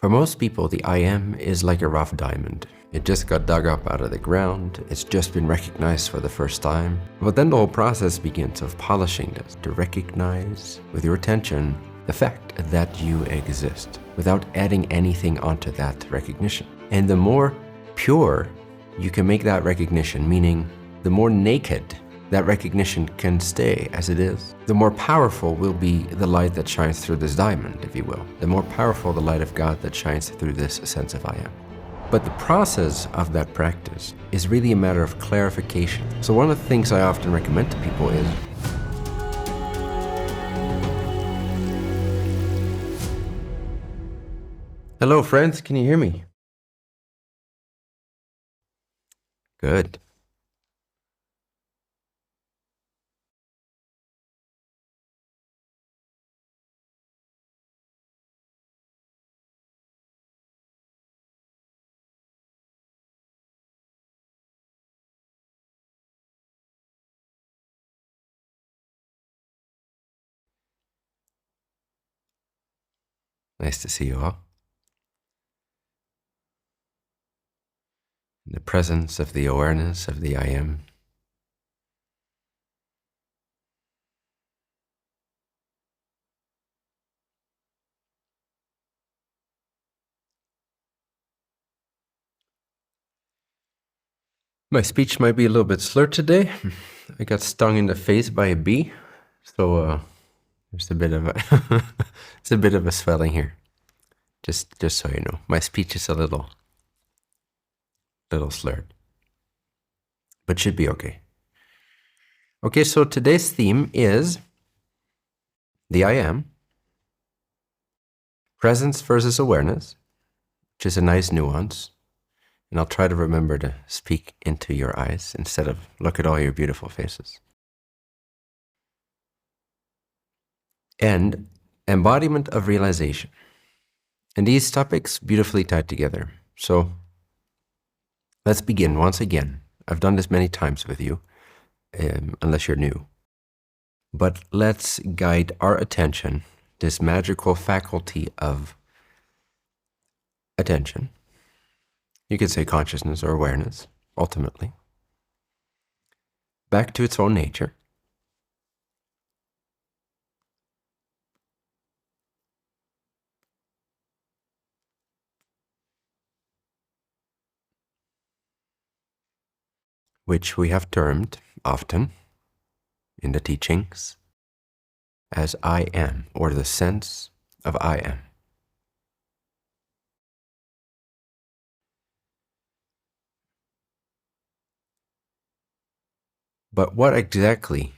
For most people, the I am is like a rough diamond. It just got dug up out of the ground, it's just been recognized for the first time. But then the whole process begins of polishing this, to recognize with your attention the fact that you exist, without adding anything onto that recognition. And the more pure you can make that recognition, meaning the more naked that recognition can stay as it is, the more powerful will be the light that shines through this diamond, if you will. The more powerful the light of God that shines through this sense of I am. But the process of that practice is really a matter of clarification. So one of the things I often recommend to people is hello friends, can you hear me? Good. Nice to see you all. In the presence of the awareness of the I am. My speech might be a little bit slurred today. I got stung in the face by a bee, so there's a bit of a it's a bit of a swelling here. Just so you know, my speech is a little slurred, but should be okay. Okay, so today's theme is the I am, presence versus awareness, which is a nice nuance. And I'll try to remember to speak into your eyes instead of look at all your beautiful faces. And embodiment of realization. And these topics beautifully tied together. So let's begin once again. I've done this many times with you, unless you're new. But let's guide our attention, this magical faculty of attention. You could say consciousness or awareness, ultimately, back to its own nature. Which we have termed often in the teachings as I am, or the sense of I am. But what exactly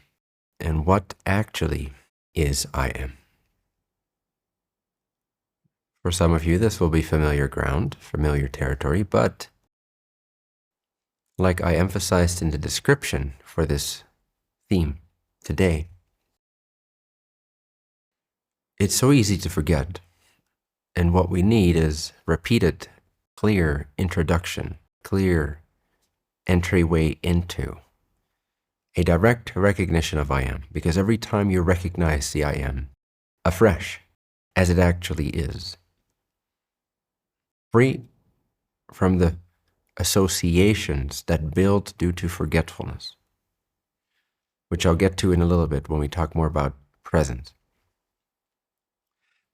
and what actually is I am? For some of you, this will be familiar ground, familiar territory, but like I emphasized in the description for this theme today, it's so easy to forget. And what we need is repeated, clear introduction, clear entryway into a direct recognition of I am. Because every time you recognize the I am afresh, as it actually is, free from the associations that build due to forgetfulness, which I'll get to in a little bit when we talk more about presence.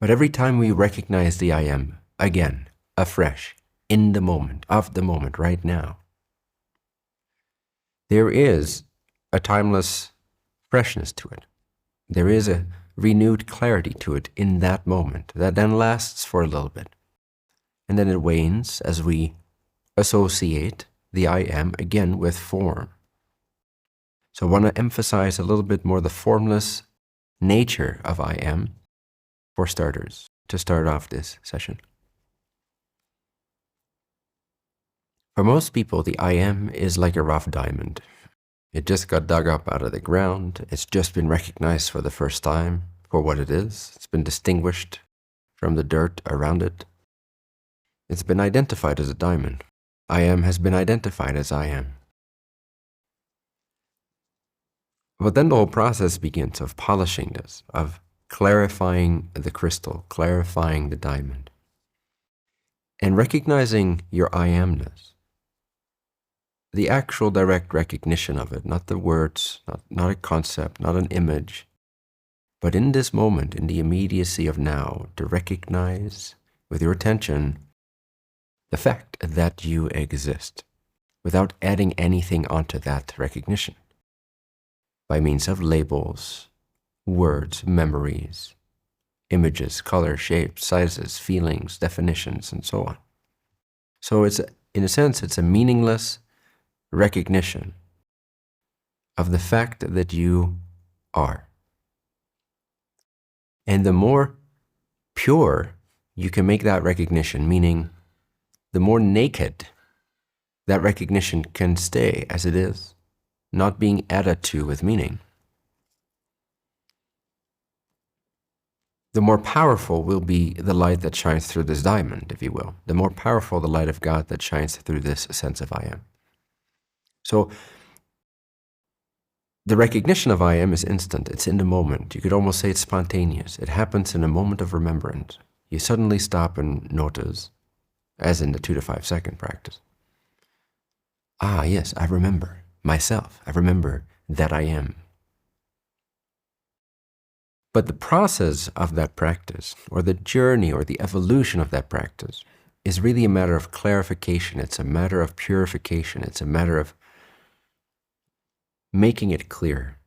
But every time we recognize the I am, again, afresh, in the moment, of the moment, right now, there is a timeless freshness to it. There is a renewed clarity to it in that moment that then lasts for a little bit. And then it wanes as we associate the I am again with form. So I want to emphasize a little bit more the formless nature of I am for starters, to start off this session. For most people, the I am is like a rough diamond. It just got dug up out of the ground. It's just been recognized for the first time for what it is. It's been distinguished from the dirt around it. It's been identified as a diamond. I am has been identified as I am. But then the whole process begins of polishing this, of clarifying the crystal, clarifying the diamond. And recognizing your I amness, the actual direct recognition of it, not the words, not a concept, not an image, but in this moment, in the immediacy of now, to recognize with your attention the fact that you exist without adding anything onto that recognition by means of labels, words, memories, images, color, shapes, sizes, feelings, definitions, and so on. So it's, in a sense, it's a meaningless recognition of the fact that you are. And the more pure you can make that recognition, meaning the more naked that recognition can stay as it is, not being added to with meaning, the more powerful will be the light that shines through this diamond, if you will. The more powerful the light of God that shines through this sense of I am. So the recognition of I am is instant. It's in the moment. You could almost say it's spontaneous. It happens in a moment of remembrance. You suddenly stop and notice, as in the 2 to 5 second practice. Ah, yes, I remember myself. I remember that I am. But the process of that practice, or the journey or the evolution of that practice, is really a matter of clarification. It's a matter of purification. It's a matter of making it clear.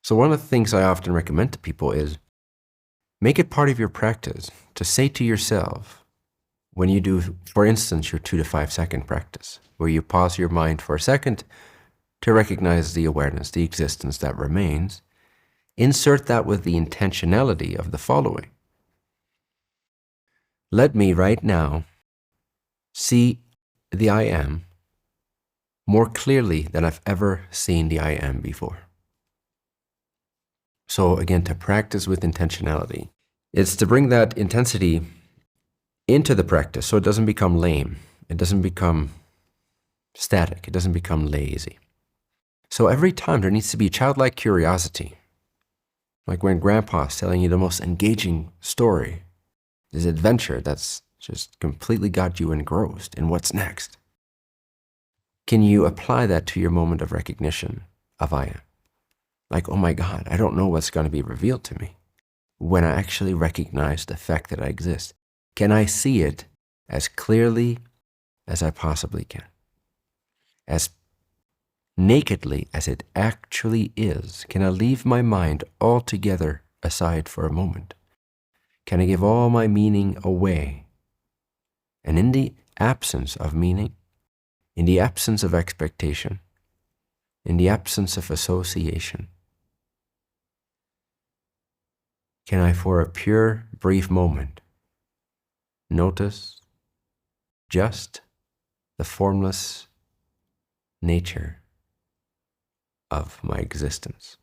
So one of the things I often recommend to people is make it part of your practice to say to yourself, when you do, for instance, your 2 to 5 second practice, where you pause your mind for a second to recognize the awareness, the existence that remains, insert that with the intentionality of the following. Let me right now see the I am more clearly than I've ever seen the I am before. So again, to practice with intentionality, it's to bring that intensity into the practice so it doesn't become lame, it doesn't become static, it doesn't become lazy. So every time there needs to be childlike curiosity, like when Grandpa's telling you the most engaging story, this adventure that's just completely got you engrossed in what's next. Can you apply that to your moment of recognition of I am? Like, oh my God, I don't know what's going to be revealed to me when I actually recognize the fact that I exist. Can I see it as clearly as I possibly can? As nakedly as it actually is? Can I leave my mind altogether aside for a moment? Can I give all my meaning away? And in the absence of meaning, in the absence of expectation, in the absence of association, can I, for a pure, brief moment, notice just the formless nature of my existence?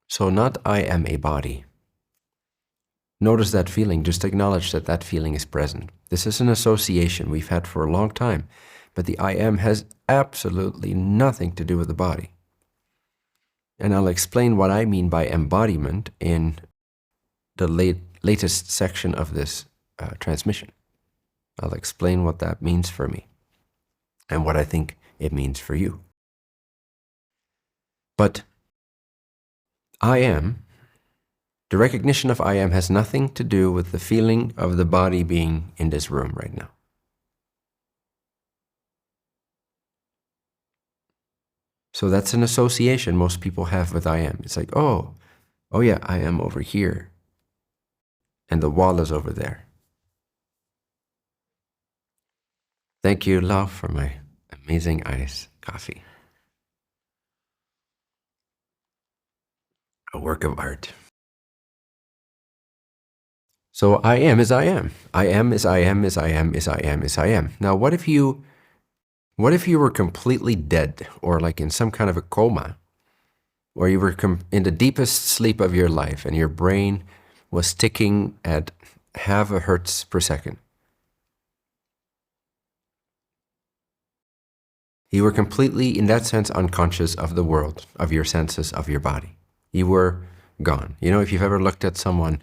So not I am a body. Notice that feeling, just acknowledge that that feeling is present. This is an association we've had for a long time, but the I am has absolutely nothing to do with the body. And I'll explain what I mean by embodiment in the latest section of this transmission. I'll explain what that means for me and what I think it means for you. But I am, the recognition of I am has nothing to do with the feeling of the body being in this room right now. So that's an association most people have with I am. It's like, oh yeah, I am over here, and the wall is over there. Thank you, love, for my amazing iced coffee. A work of art. So I am is I am. I am is I am is I am is I am is I am. Now what if you were completely dead, or like in some kind of a coma, or you were in the deepest sleep of your life and your brain was ticking at 0.5 hertz per second? You were completely, in that sense, unconscious of the world, of your senses, of your body. You were gone. You know, if you've ever looked at someone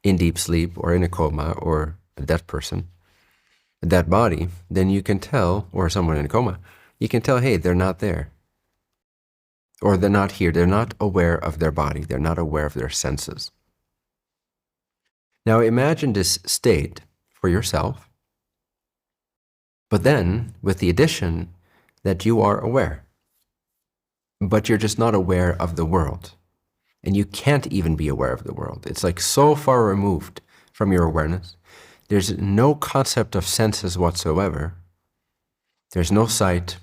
in deep sleep or in a coma or a dead person, a dead body, then you can tell, or someone in a coma, you can tell, hey, they're not there. Or they're not here. They're not aware of their body. They're not aware of their senses. Now imagine this state for yourself, but then with the addition that you are aware, but you're just not aware of the world. And you can't even be aware of the world. It's like so far removed from your awareness. There's no concept of senses whatsoever. There's no sight,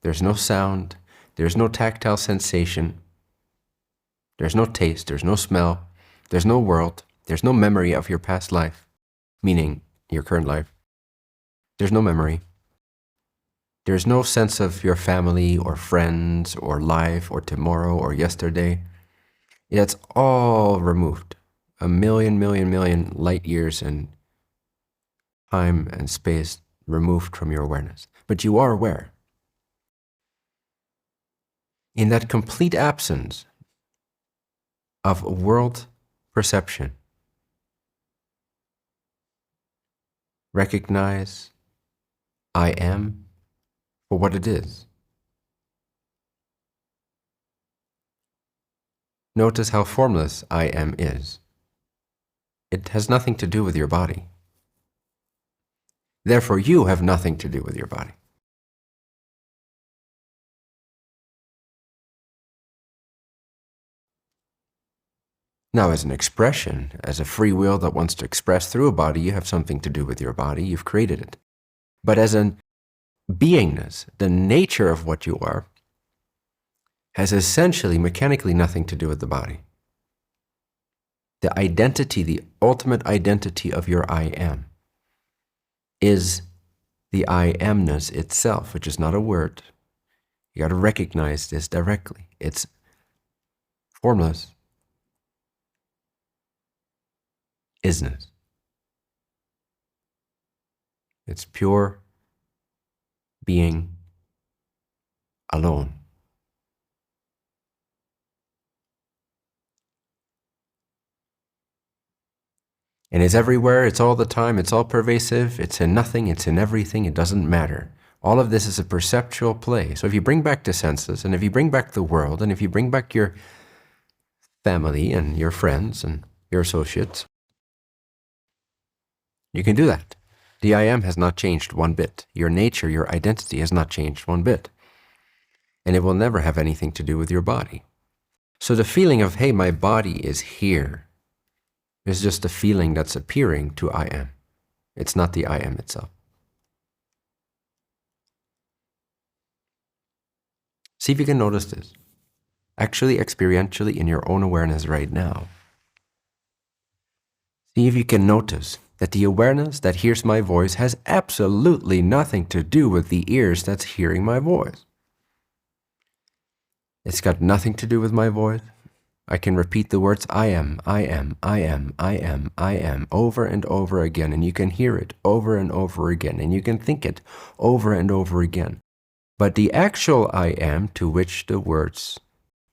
there's no sound, there's no tactile sensation, there's no taste, there's no smell, there's no world, there's no memory of your past life, meaning your current life. There's no memory. There's no sense of your family or friends or life or tomorrow or yesterday. It's all removed. A million light years in time and space removed from your awareness. But you are aware. In that complete absence of world perception, recognize I am for what it is. Notice how formless I am is. It has nothing to do with your body. Therefore, you have nothing to do with your body. Now, as an expression, as a free will that wants to express through a body, you have something to do with your body. You've created it. But as a beingness, the nature of what you are, has essentially, mechanically nothing to do with the body. The identity, the ultimate identity of your I am, is the I amness itself, which is not a word. You got to recognize this directly. It's formless isness. It's pure being alone. And it's everywhere, it's all the time, it's all pervasive, it's in nothing, it's in everything, it doesn't matter. All of this is a perceptual play. So if you bring back the senses, and if you bring back the world, and if you bring back your family and your friends and your associates, you can do that. The I am has not changed one bit. Your nature, your identity has not changed one bit. And it will never have anything to do with your body. So the feeling of, hey, my body is here, is just a feeling that's appearing to I am. It's not the I am itself. See if you can notice this. Actually, experientially, in your own awareness right now. See if you can notice that the awareness that hears my voice has absolutely nothing to do with the ears that's hearing my voice. It's got nothing to do with my voice. I can repeat the words I am, I am, I am, I am, I am over and over again, and you can hear it over and over again, and you can think it over and over again. But the actual I am to which the words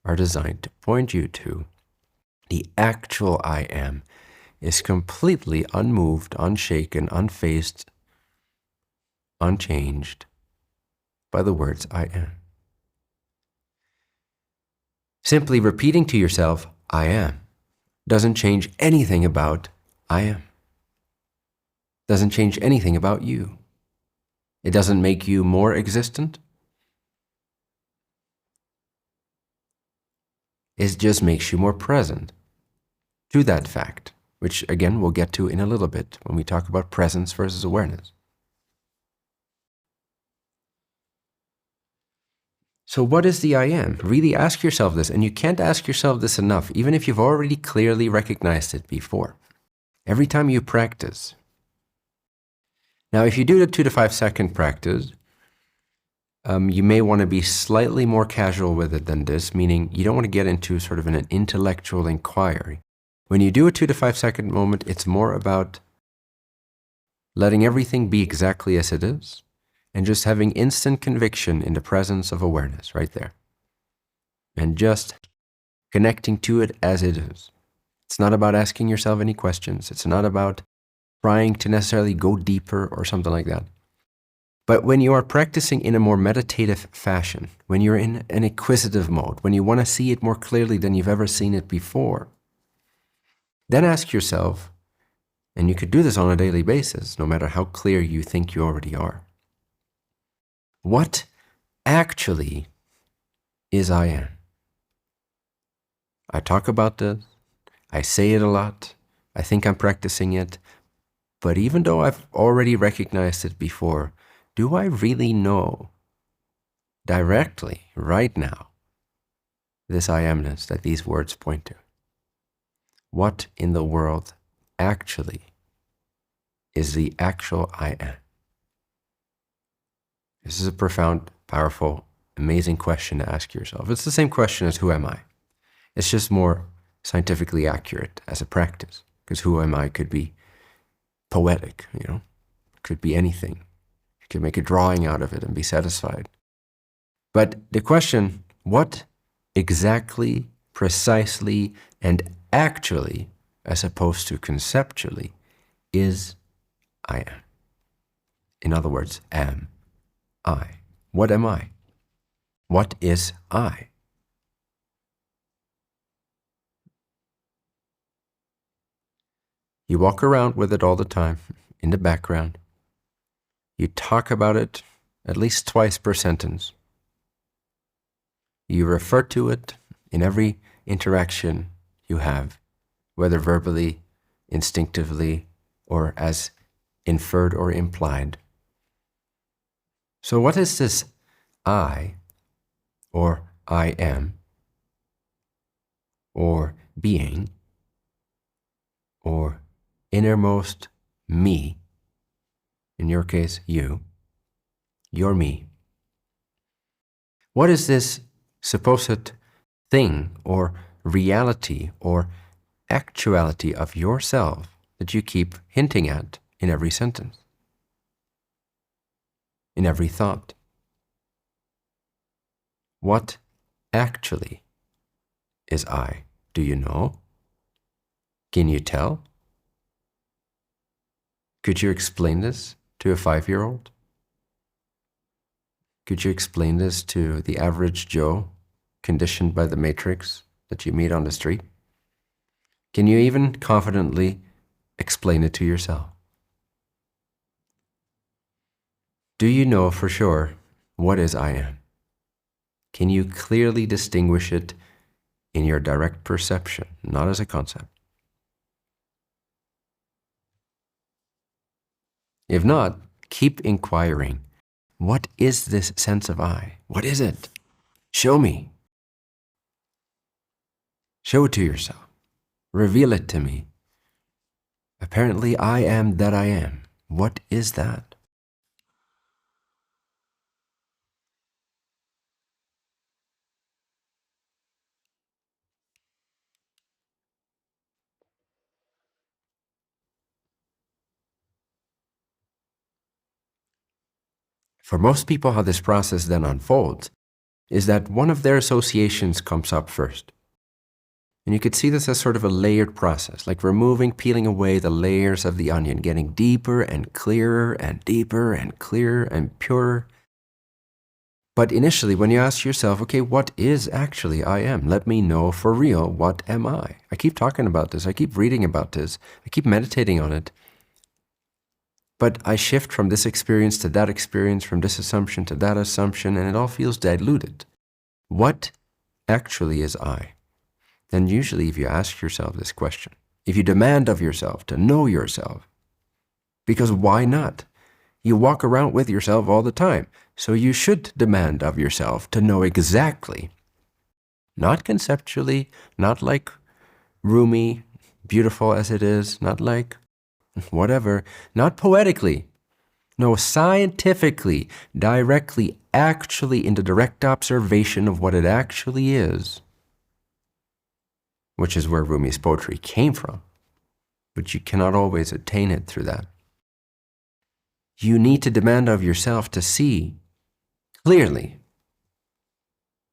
are designed to point you to, the actual I am, is completely unmoved, unshaken, unfazed, unchanged by the words I am. Simply repeating to yourself, I am, doesn't change anything about I am. Doesn't change anything about you. It doesn't make you more existent. It just makes you more present to that fact, which again we'll get to in a little bit when we talk about presence versus awareness. So what is the I am? Really ask yourself this, and you can't ask yourself this enough, even if you've already clearly recognized it before. Every time you practice. Now, if you do the 2 to 5 second practice, you may want to be slightly more casual with it than this, meaning you don't want to get into sort of an intellectual inquiry. When you do a 2 to 5 second moment, it's more about letting everything be exactly as it is and just having instant conviction in the presence of awareness right there. And just connecting to it as it is. It's not about asking yourself any questions. It's not about trying to necessarily go deeper or something like that. But when you are practicing in a more meditative fashion, when you're in an inquisitive mode, when you want to see it more clearly than you've ever seen it before, then ask yourself, and you could do this on a daily basis, no matter how clear you think you already are, what actually is I am? I talk about this, I say it a lot, I think I'm practicing it, but even though I've already recognized it before, do I really know directly, right now, this I amness that these words point to? What in the world actually is the actual I am? This is a profound, powerful, amazing question to ask yourself. It's the same question as who am I? It's just more scientifically accurate as a practice, because who am I could be poetic, could be anything. You could make a drawing out of it and be satisfied. But the question, what exactly, precisely, and actually, as opposed to conceptually, is I am? In other words, am I? What am I? What is I? You walk around with it all the time, in the background. You talk about it at least twice per sentence. You refer to it in every interaction you have, whether verbally, instinctively, or as inferred or implied. So what is this I, or I am, or being, or innermost me, in your case, your me? What is this supposed thing or reality or actuality of yourself that you keep hinting at in every sentence, in every thought? What actually is I? Do you know? Can you tell? Could you explain this to a 5-year-old? Could you explain this to the average Joe, conditioned by the matrix that you meet on the street? Can you even confidently explain it to yourself? Do you know for sure what is I am? Can you clearly distinguish it in your direct perception, not as a concept? If not, keep inquiring. What is this sense of I? What is it? Show me. Show it to yourself. Reveal it to me. Apparently, I am that I am. What is that? For most people, how this process then unfolds is that one of their associations comes up first. And you could see this as sort of a layered process, like removing, peeling away the layers of the onion, getting deeper and clearer and deeper and clearer and purer. But initially, when you ask yourself, okay, what is actually I am? Let me know for real, what am I? I keep talking about this, I keep reading about this, I keep meditating on it. But I shift from this experience to that experience, from this assumption to that assumption, and it all feels diluted. What actually is I? Then usually if you ask yourself this question, if you demand of yourself to know yourself, because why not? You walk around with yourself all the time, so you should demand of yourself to know exactly, not conceptually, not like Rumi, beautiful as it is, not like whatever, not poetically, no, scientifically, directly, actually in the direct observation of what it actually is, which is where Rumi's poetry came from, but you cannot always attain it through that. you need to demand of yourself to see clearly,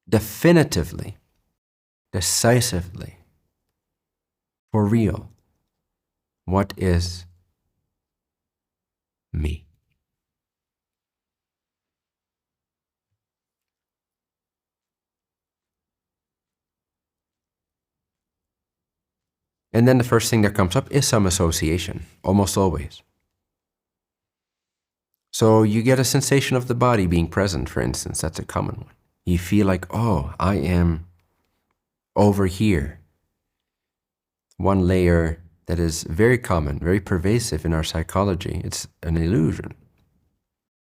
definitively, decisively, for real, what is me. And then the first thing that comes up is some association, almost always. So you get a sensation of the body being present, for instance. That's a common one. You feel like, oh, I am over here. One layer that is very common, very pervasive in our psychology. It's an illusion.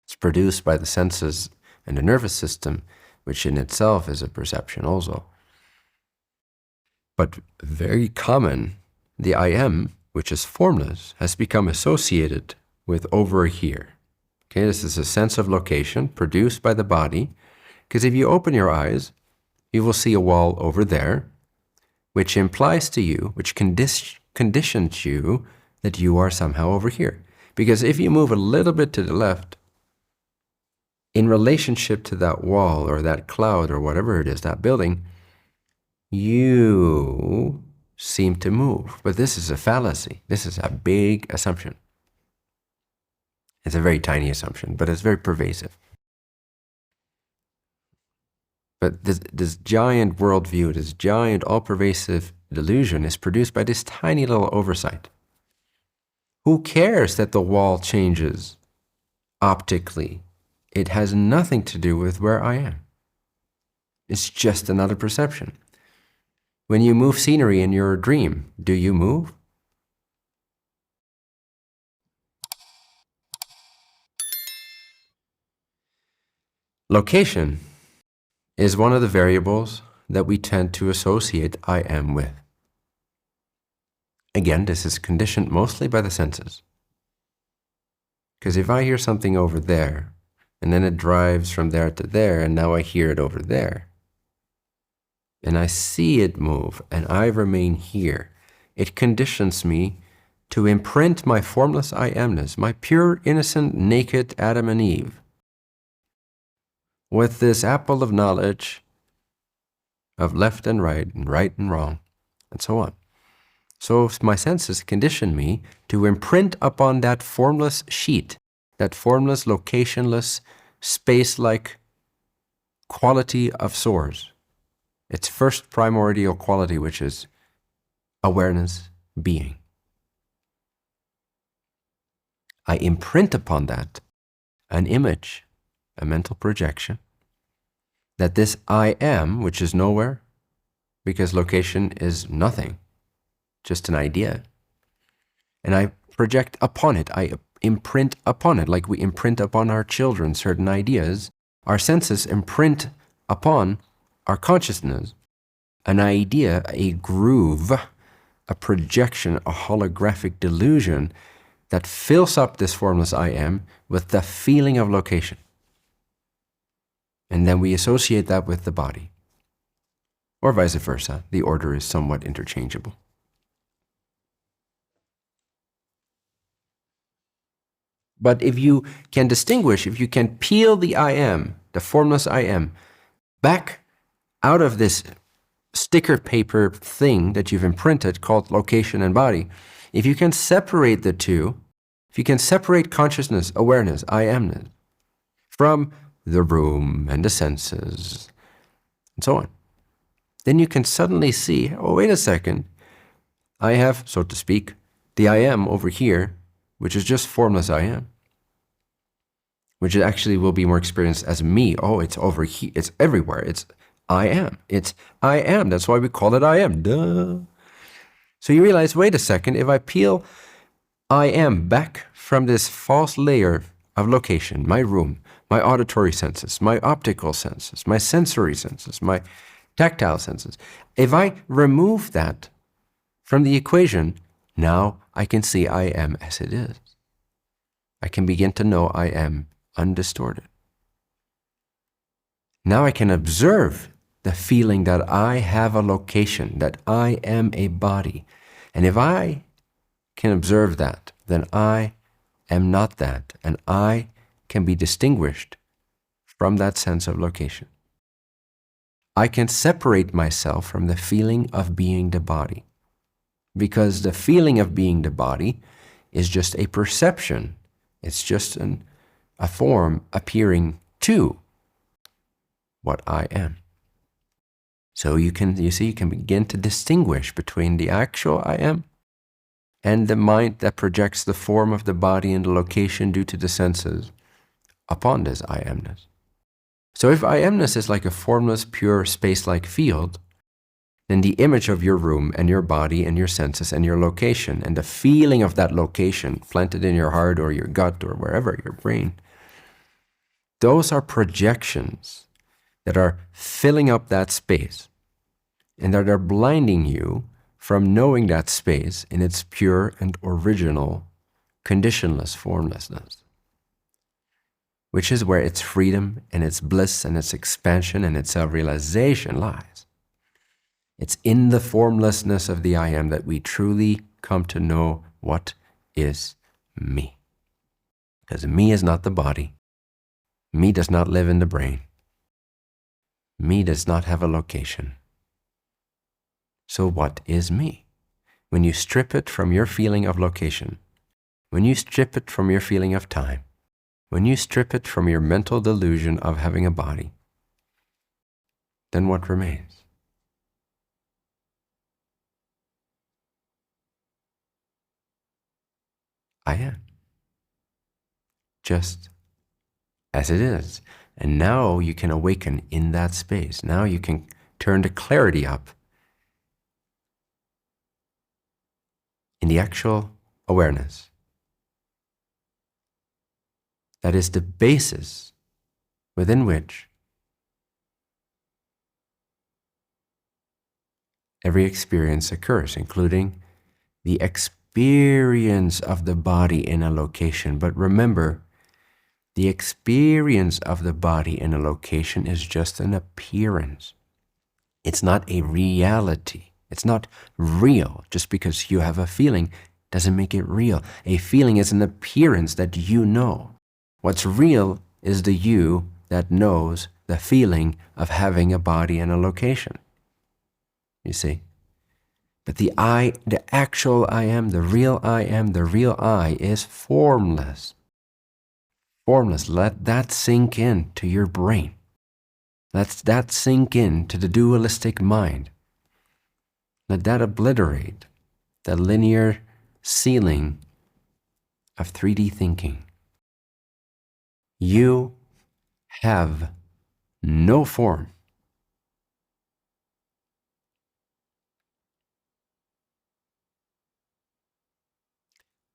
It's produced by the senses and the nervous system, which in itself is a perception also. But very common, the I am, which is formless, has become associated with over here. Okay, this is a sense of location produced by the body, because if you open your eyes, you will see a wall over there, which implies to you, which conditions you that you are somehow over here. Because if you move a little bit to the left, in relationship to that wall or that cloud or whatever it is, that building, you seem to move. But this is a fallacy. This is a big assumption. It's a very tiny assumption, but it's very pervasive. But this giant worldview, this giant all-pervasive delusion is produced by this tiny little oversight. Who cares that the wall changes optically? It has nothing to do with where I am. It's just another perception. When you move scenery in your dream, do you move? Location is one of the variables that we tend to associate I am with. Again, this is conditioned mostly by the senses. Because if I hear something over there, and then it drives from there to there, and now I hear it over there, and I see it move, and I remain here, it conditions me to imprint my formless I amness, my pure, innocent, naked Adam and Eve, with this apple of knowledge of left and right and wrong, and so on. So my senses condition me to imprint upon that formless sheet, that formless, locationless, space-like quality of source. Its first primordial quality, which is awareness, being. I imprint upon that an image, a mental projection, that this I am, which is nowhere, because location is nothing, just an idea. And I project upon it, I imprint upon it, like we imprint upon our children certain ideas. Our senses imprint upon our consciousness an idea, a groove, a projection, a holographic delusion that fills up this formless I am with the feeling of location. And then we associate that with the body. Or vice versa. The order is somewhat interchangeable. But if you can distinguish, if you can peel the I am, the formless I am, back out of this sticker paper thing that you've imprinted called location and body, if you can separate the two, if you can separate consciousness, awareness, I amness, from the room and the senses, and so on, then you can suddenly see, oh, wait a second, I have, so to speak, the I am over here, which is just formless I am, which actually will be more experienced as me. Oh, it's over here, it's everywhere, it's I am, it's I am, that's why we call it I am, duh. So you realize, wait a second, if I peel I am back from this false layer of location, my room, my auditory senses, my optical senses, my sensory senses, my tactile senses, if I remove that from the equation, now I can see I am as it is. I can begin to know I am undistorted. Now I can observe the feeling that I have a location, that I am a body. And if I can observe that, then I am not that, and I can be distinguished from that sense of location. I can separate myself from the feeling of being the body, because the feeling of being the body is just a perception. It's just a form appearing to what I am. So you can begin to distinguish between the actual I am and the mind that projects the form of the body and the location due to the senses upon this I amness. So if I amness is like a formless, pure, space-like field, then the image of your room and your body and your senses and your location and the feeling of that location planted in your heart or your gut or wherever, your brain, those are projections that are filling up that space and that are blinding you from knowing that space in its pure and original, conditionless formlessness, which is where its freedom and its bliss and its expansion and its self-realization lies. It's in the formlessness of the I am that we truly come to know what is me. Because me is not the body. Me does not live in the brain. Me does not have a location. So what is me? When you strip it from your feeling of location, when you strip it from your feeling of time, when you strip it from your mental delusion of having a body, then what remains? I am. Just as it is. And now you can awaken in that space. Now you can turn the clarity up in the actual awareness. That is the basis within which every experience occurs, including the experience of the body in a location. But remember, the experience of the body in a location is just an appearance. It's not a reality. It's not real. Just because you have a feeling doesn't make it real. A feeling is an appearance that you know. What's real is the you that knows the feeling of having a body and a location. You see? But the I, the actual I am, the real I is formless. Formless. Let that sink in to your brain. Let that sink in to the dualistic mind. Let that obliterate the linear ceiling of 3D thinking. You have no form.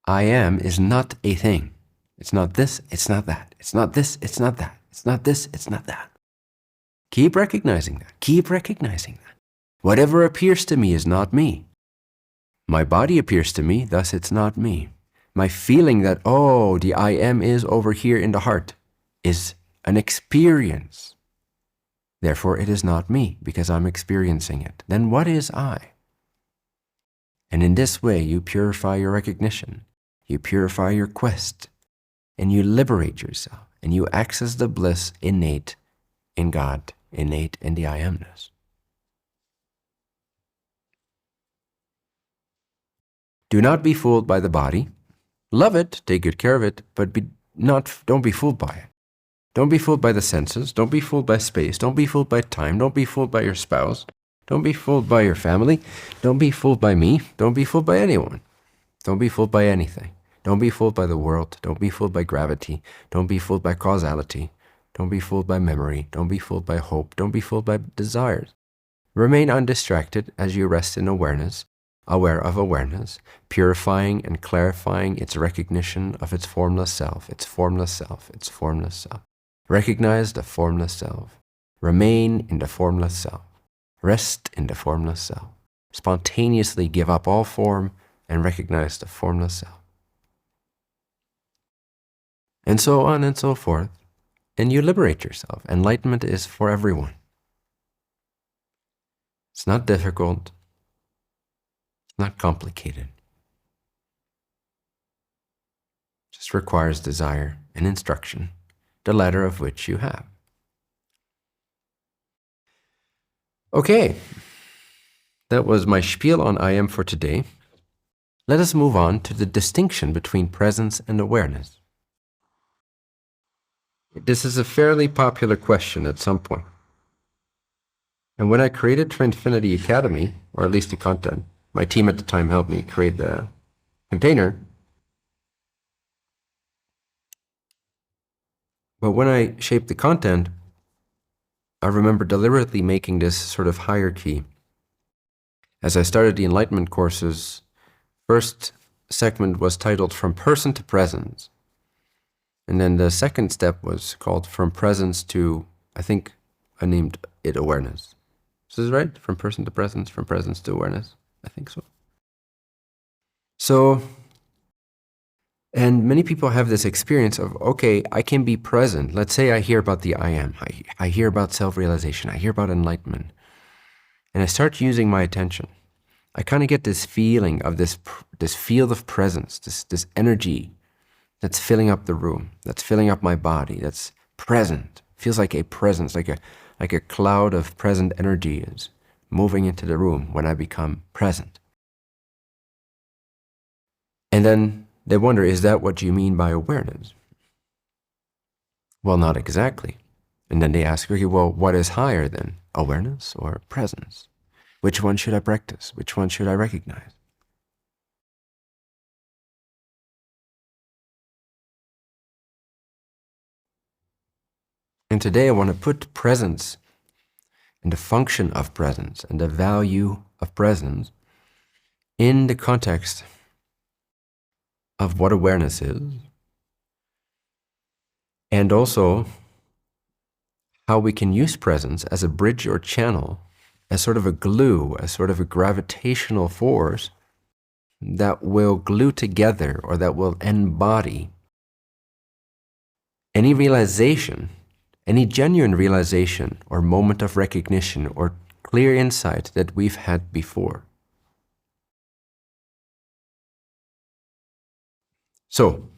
I am is not a thing. It's not this, it's not that. It's not this, it's not that. It's not this, it's not that. Keep recognizing that. Keep recognizing that. Whatever appears to me is not me. My body appears to me, thus it's not me. My feeling that, oh, the I am is over here in the heart is an experience. Therefore, it is not me because I'm experiencing it. Then what is I? And in this way, you purify your recognition. You purify your quest. And you liberate yourself. And you access the bliss innate in God, innate in the I amness. Do not be fooled by the body. Love it, take good care of it, but don't be fooled by it. Don't be fooled by the senses. Don't be fooled by space. Don't be fooled by time. Don't be fooled by your spouse. Don't be fooled by your family. Don't be fooled by me. Don't be fooled by anyone. Don't be fooled by anything. Don't be fooled by the world. Don't be fooled by gravity. Don't be fooled by causality. Don't be fooled by memory. Don't be fooled by hope. Don't be fooled by desires. Remain undistracted as you rest in awareness, aware of awareness, purifying and clarifying its recognition of its formless self, its formless self, its formless self. Recognize the formless self. Remain in the formless self. Rest in the formless self. Spontaneously give up all form and recognize the formless self. And so on and so forth. And you liberate yourself. Enlightenment is for everyone. It's not difficult. It's not complicated. Just This requires desire and instruction, the latter of which you have. Okay, that was my spiel on I am for today. Let us move on to the distinction between presence and awareness. This is a fairly popular question at some point. And when I created Trinfinity Academy, or at least the content, my team at the time helped me create the container. But when I shaped the content, I remember deliberately making this sort of hierarchy. As I started the Enlightenment courses, first segment was titled From Person to Presence. And then the second step was called From Presence to, I think I named it Awareness. Is this right? From person to presence, from presence to awareness? I think so. So, and many people have this experience of, okay, I can be present. Let's say I hear about the I am. I hear about self-realization. I hear about enlightenment. And I start using my attention. I kind of get this feeling of this field of presence, this energy that's filling up the room, that's filling up my body, that's present. Feels like a presence, like a cloud of present energy is moving into the room when I become present. And then they wonder, is that what you mean by awareness? Well, not exactly. And then they ask, okay, well, what is higher then, awareness or presence? Which one should I practice? Which one should I recognize? And today I want to put presence and the function of presence and the value of presence in the context of what awareness is, and also how we can use presence as a bridge or channel, as sort of a glue, as sort of a gravitational force that will glue together or that will embody any realization, any genuine realization or moment of recognition or clear insight that we've had before. So,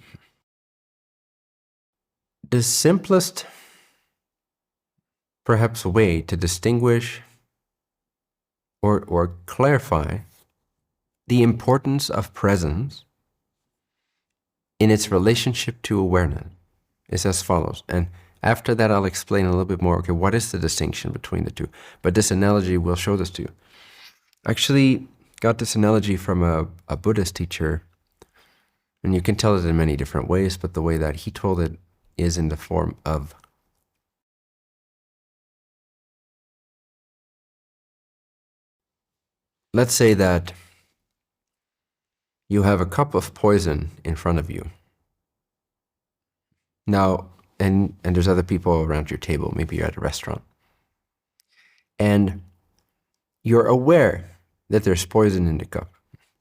the simplest, perhaps, way to distinguish or clarify the importance of presence in its relationship to awareness is as follows. And after that, I'll explain a little bit more, okay, what is the distinction between the two? But this analogy will show this to you. I actually got this analogy from a Buddhist teacher, and you can tell it in many different ways, but the way that he told it is in the form of let's say that you have a cup of poison in front of you. Now, and there's other people around your table, maybe you're at a restaurant. And you're aware that there's poison in the cup.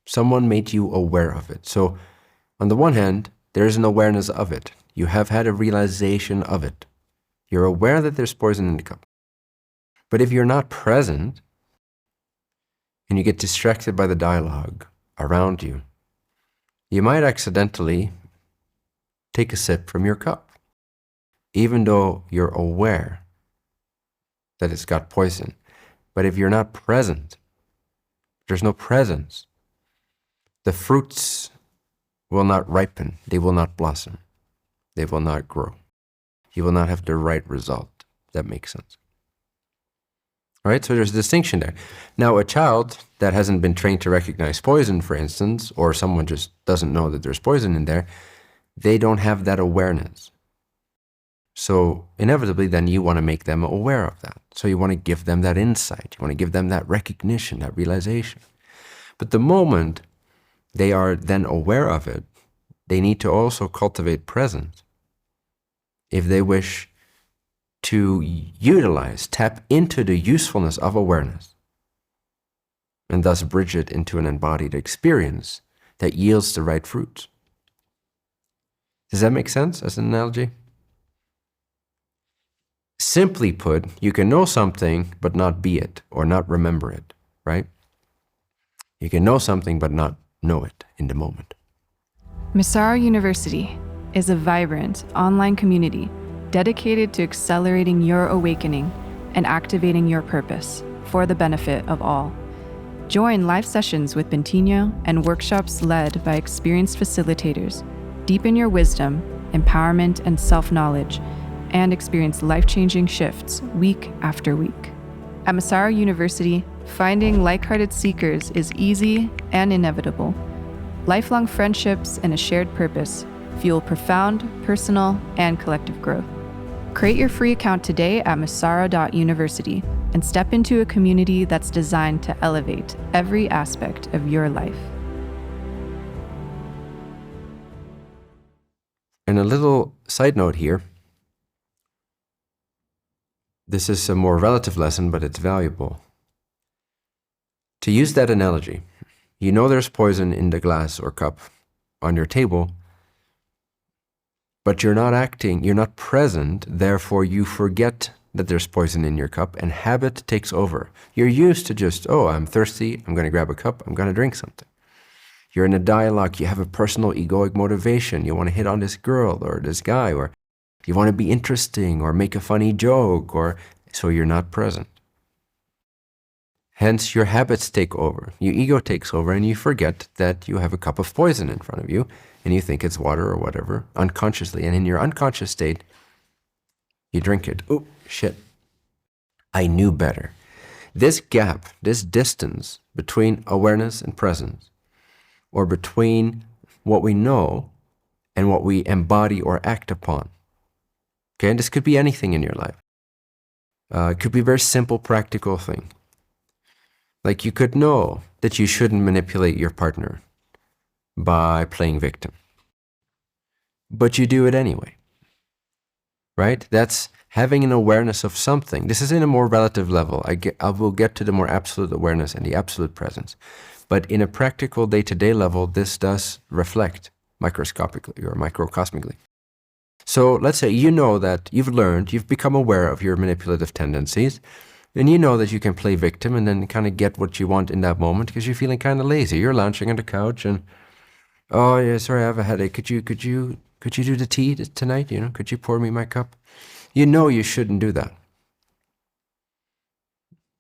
Someone made you aware of it. So on the one hand, there's an awareness of it. You have had a realization of it. You're aware that there's poison in the cup. But if you're not present, and you get distracted by the dialogue around you, you might accidentally take a sip from your cup, even though you're aware that it's got poison. But if you're not present, there's no presence, the fruits will not ripen, they will not blossom, they will not grow. You will not have the right result. That makes sense. All right, so there's a distinction there. Now, a child that hasn't been trained to recognize poison, for instance, or someone just doesn't know that there's poison in there, they don't have that awareness. So inevitably, then you want to make them aware of that. So you want to give them that insight. You want to give them that recognition, that realization. But the moment they are then aware of it, they need to also cultivate presence if they wish to utilize, tap into the usefulness of awareness, and thus bridge it into an embodied experience that yields the right fruits. Does that make sense as an analogy? Simply put, you can know something but not be it, or not remember it, right? You can know something but not know it in the moment. Massaro University, is a vibrant online community dedicated to accelerating your awakening and activating your purpose for the benefit of all. Join live sessions with Bentinho and workshops led by experienced facilitators. Deepen your wisdom, empowerment, and self-knowledge, and experience life-changing shifts week after week. At Massaro University, finding like-hearted seekers is easy and inevitable. Lifelong friendships and a shared purpose fuel profound personal and collective growth. Create your free account today at massaro.university and step into a community that's designed to elevate every aspect of your life. And a little side note here. This is a more relative lesson, but it's valuable. To use that analogy, you know there's poison in the glass or cup on your table, but you're not acting, you're not present, therefore you forget that there's poison in your cup and habit takes over. You're used to just, oh, I'm thirsty, I'm going to grab a cup, I'm going to drink something. You're in a dialogue, you have a personal egoic motivation, you want to hit on this girl or this guy, or you want to be interesting or make a funny joke, or so you're not present. Hence, your habits take over, your ego takes over, and you forget that you have a cup of poison in front of you, and you think it's water or whatever, unconsciously. And in your unconscious state, you drink it. Oh, shit. I knew better. This gap, this distance between awareness and presence, or between what we know and what we embody or act upon. Okay, and this could be anything in your life. It could be a very simple, practical thing. Like you could know that you shouldn't manipulate your partner by playing victim, but you do it anyway, right? That's having an awareness of something. This is in a more relative level. I will get to the more absolute awareness and the absolute presence. But in a practical day-to-day level, this does reflect microscopically or microcosmically. So let's say you know that you've learned, you've become aware of your manipulative tendencies, and you know that you can play victim and then kind of get what you want in that moment because you're feeling kind of lazy. You're lounging on the couch and, oh yeah, sorry, I have a headache. Could you do the tea tonight? You know, could you pour me my cup? You know you shouldn't do that.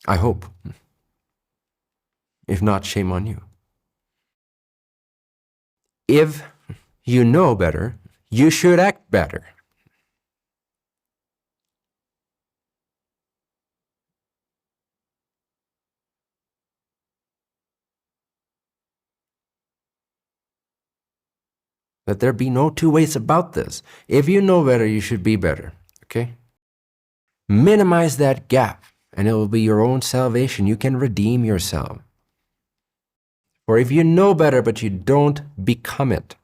I hope. If not, shame on you. If you know better, you should act better. Let there be no two ways about this. If you know better, you should be better, okay? Minimize that gap, and it will be your own salvation. You can redeem yourself. Or if you know better, but you don't become it.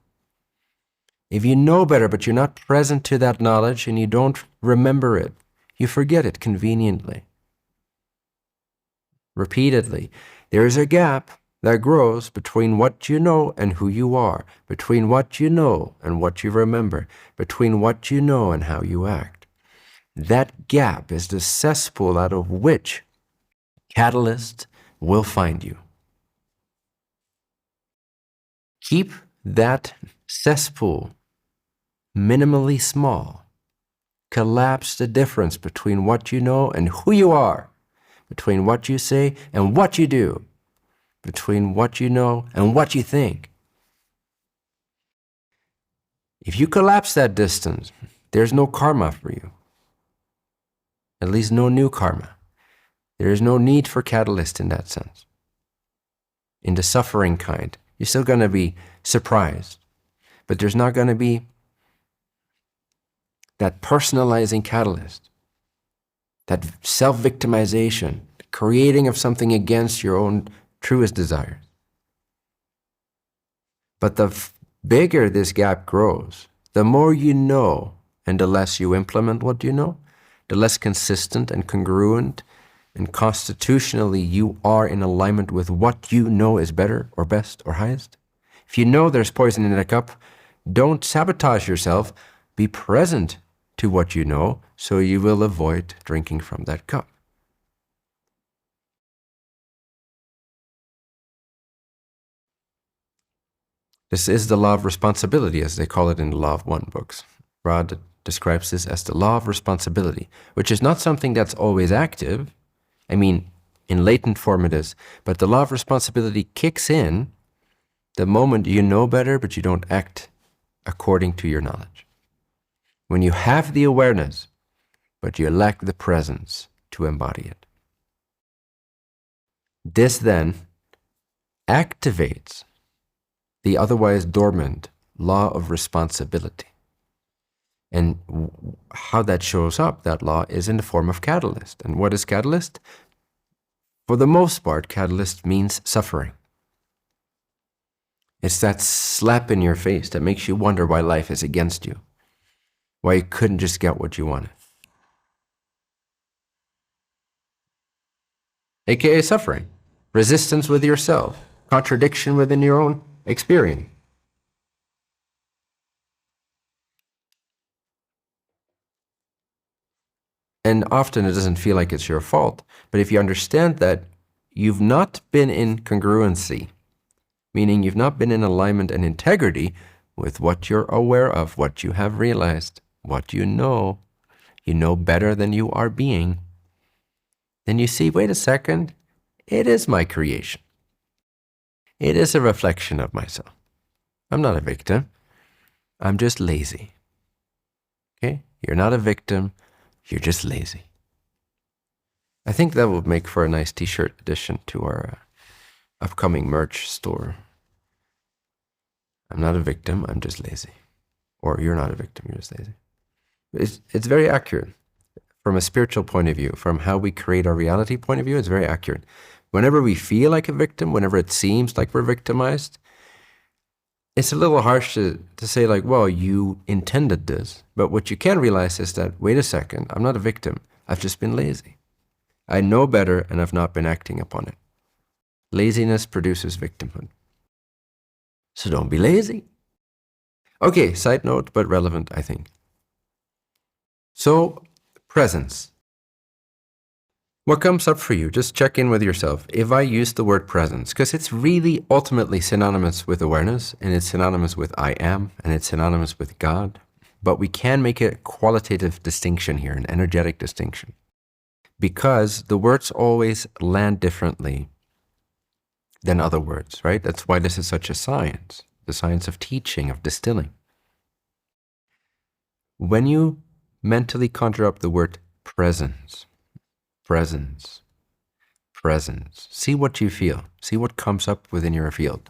If you know better, but you're not present to that knowledge and you don't remember it, you forget it conveniently. Repeatedly, there is a gap that grows between what you know and who you are, between what you know and what you remember, between what you know and how you act. That gap is the cesspool out of which catalyst will find you. Keep that cesspool minimally small. Collapse the difference between what you know and who you are, between what you say and what you do, between what you know and what you think. If you collapse that distance, there's no karma for you. At least no new karma. There is no need for catalyst in that sense. In the suffering kind, you're still going to be surprised, but there's not going to be that personalizing catalyst, that self-victimization, creating of something against your own truest desires. But the bigger this gap grows, the more you know and the less you implement what you know, the less consistent and congruent and constitutionally you are in alignment with what you know is better or best or highest. If you know there's poison in a cup, don't sabotage yourself. Be present to what you know so you will avoid drinking from that cup. This is the law of responsibility, as they call it in the Law of One books. Rod describes this as the law of responsibility, which is not something that's always active. I mean, in latent form it is, but the law of responsibility kicks in the moment you know better, but you don't act according to your knowledge. When you have the awareness, but you lack the presence to embody it. This then activates the otherwise dormant law of responsibility. And how that shows up, that law, is in the form of catalyst. And what is catalyst? For the most part, catalyst means suffering. It's that slap in your face that makes you wonder why life is against you, why you couldn't just get what you wanted. AKA suffering, resistance with yourself, contradiction within your own experience. And often it doesn't feel like it's your fault, but if you understand that you've not been in congruency, meaning you've not been in alignment and integrity with what you're aware of, what you have realized, what you know better than you are being, then you see, wait a second, it is my creation. It is a reflection of myself. I'm not a victim. I'm just lazy. Okay? You're not a victim. You're just lazy. I think that would make for a nice t-shirt addition to our upcoming merch store. I'm not a victim, I'm just lazy. Or you're not a victim, you're just lazy. It's very accurate. From a spiritual point of view, from how we create our reality point of view, it's very accurate. Whenever we feel like a victim, whenever it seems like we're victimized, it's a little harsh to say like, well, you intended this. But what you can realize is that, wait a second, I'm not a victim. I've just been lazy. I know better and I've not been acting upon it. Laziness produces victimhood. So don't be lazy. Okay, side note, but relevant, I think. So, presence. What comes up for you? Just check in with yourself. If I use the word presence, because it's really ultimately synonymous with awareness, and it's synonymous with I am, and it's synonymous with God, but we can make a qualitative distinction here, an energetic distinction, because the words always land differently than other words, right? That's why this is such a science, the science of teaching, of distilling. When you mentally conjure up the word presence, presence, presence, see what you feel, see what comes up within your field.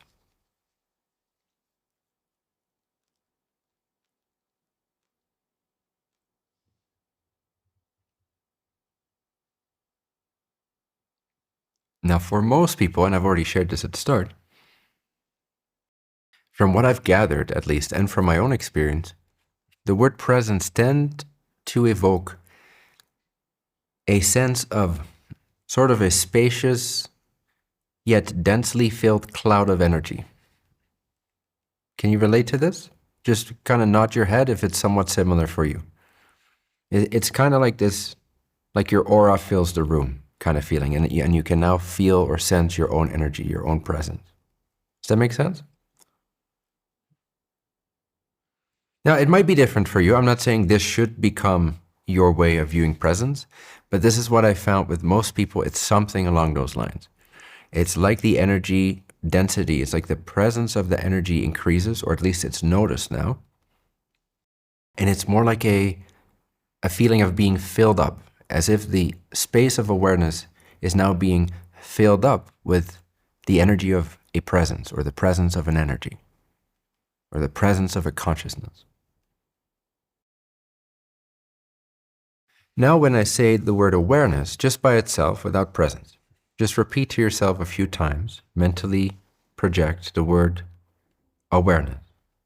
Now, for most people, and I've already shared this at the start, from what I've gathered, at least, and from my own experience, the word presence tends to evoke a sense of sort of a spacious yet densely filled cloud of energy. Can you relate to this? Just kind of nod your head if it's somewhat similar for you. It's kind of like this, like your aura fills the room kind of feeling, and you can now feel or sense your own energy, your own presence. Does that make sense? Now, it might be different for you. I'm not saying this should become your way of viewing presence, but this is what I found with most people. It's something along those lines. It's like the energy density, it's like the presence of the energy increases, or at least it's noticed now. And it's more like a feeling of being filled up, as if the space of awareness is now being filled up with the energy of a presence, or the presence of an energy, or the presence of a consciousness. Now, when I say the word awareness, just by itself, without presence, just repeat to yourself a few times, mentally project the word awareness.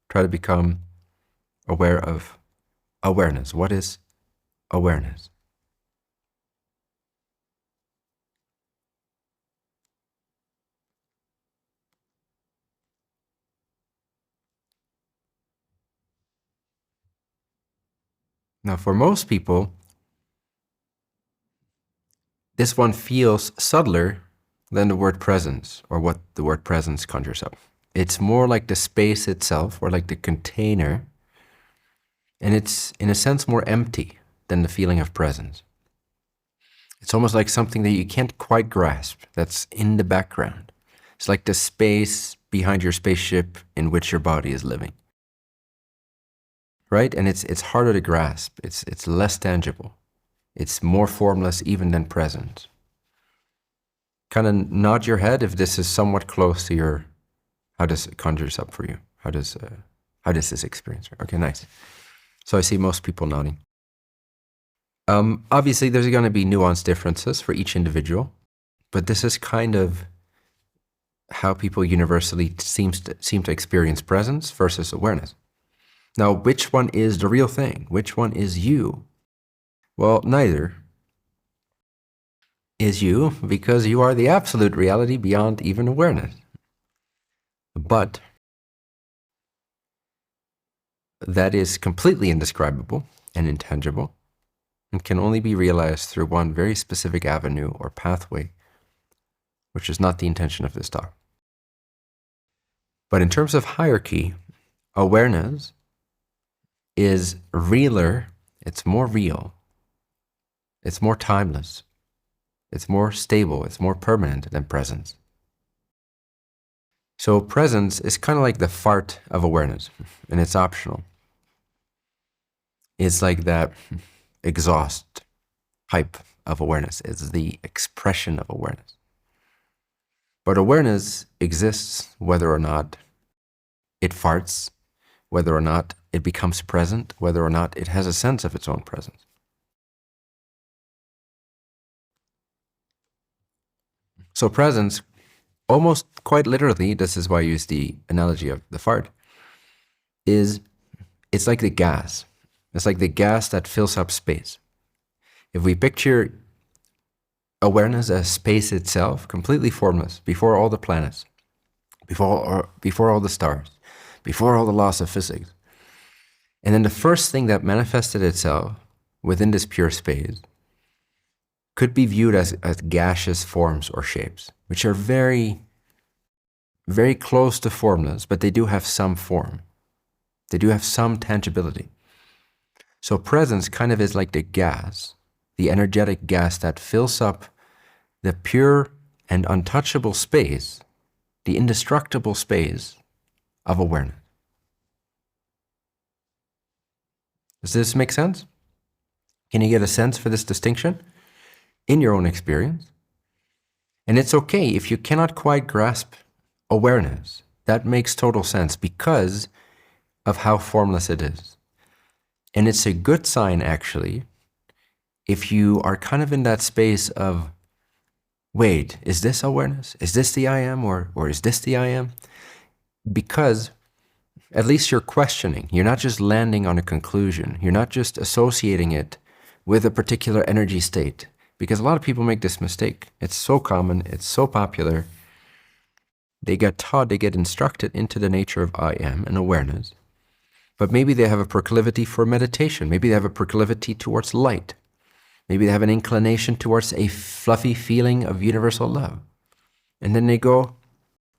Try to become aware of awareness. What is awareness? Now, for most people, this one feels subtler than the word presence, or what the word presence conjures up. It's more like the space itself, or like the container, and it's, in a sense, more empty than the feeling of presence. It's almost like something that you can't quite grasp, that's in the background. It's like the space behind your spaceship in which your body is living. Right? And it's harder to grasp. It's less tangible. It's more formless even than present. Kind of nod your head if this is somewhat close to your, how does it conjures up for you? How does this experience? Okay, nice. So I see most people nodding. Obviously, there's going to be nuanced differences for each individual, but this is kind of how people universally seem to experience presence versus awareness. Now, which one is the real thing? Which one is you? Well, neither is you, because you are the absolute reality beyond even awareness. But that is completely indescribable and intangible, and can only be realized through one very specific avenue or pathway, which is not the intention of this talk. But in terms of hierarchy, awareness is realer, it's more real, it's more timeless, it's more stable, it's more permanent than presence. So presence is kind of like the fart of awareness, and it's optional. It's like that exhaust pipe of awareness. It's the expression of awareness. But awareness exists whether or not it farts, whether or not it becomes present, whether or not it has a sense of its own presence. So presence, almost quite literally, this is why I use the analogy of the fart, it's like the gas. It's like the gas that fills up space. If we picture awareness as space itself, completely formless, before all the planets, before all the stars, before all the laws of physics, and then the first thing that manifested itself within this pure space could be viewed as gaseous forms or shapes, which are very, very close to formless, but they do have some form. They do have some tangibility. So presence kind of is like the gas, the energetic gas that fills up the pure and untouchable space, the indestructible space of awareness. Does this make sense? Can you get a sense for this distinction in your own experience? And it's okay if you cannot quite grasp awareness. That makes total sense because of how formless it is. And it's a good sign, actually, if you are kind of in that space of, wait, is this awareness? Is this the I am, or is this the I am? Because at least you're questioning. You're not just landing on a conclusion. You're not just associating it with a particular energy state. Because a lot of people make this mistake. It's so common, it's so popular. They get taught, they get instructed into the nature of I am and awareness. But maybe they have a proclivity for meditation. Maybe they have a proclivity towards light. Maybe they have an inclination towards a fluffy feeling of universal love. And then they go,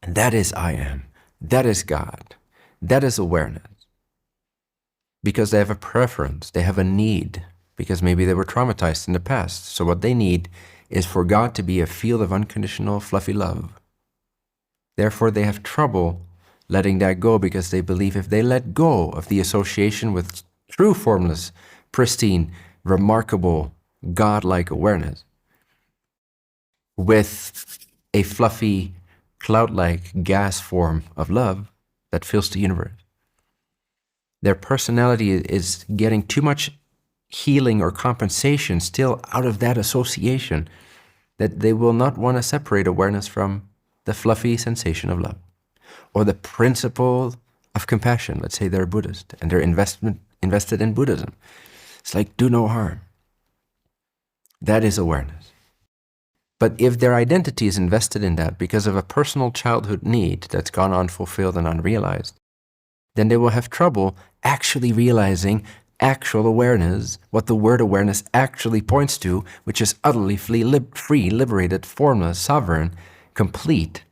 that is I am. That is God. That is awareness. Because they have a preference. They have a need. Because maybe they were traumatized in the past. So what they need is for God to be a field of unconditional fluffy love. Therefore, they have trouble letting that go, because they believe if they let go of the association with true formless, pristine, remarkable, God-like awareness, with a fluffy, cloud-like gas form of love that fills the universe, their personality is getting too much healing or compensation still out of that association, that they will not want to separate awareness from the fluffy sensation of love. Or the principle of compassion. Let's say they're Buddhist and they're invested in Buddhism. It's like, do no harm. That is awareness. But if their identity is invested in that because of a personal childhood need that's gone unfulfilled and unrealized, then they will have trouble actually realizing actual awareness, what the word awareness actually points to, which is utterly free, liberated, formless, sovereign, complete,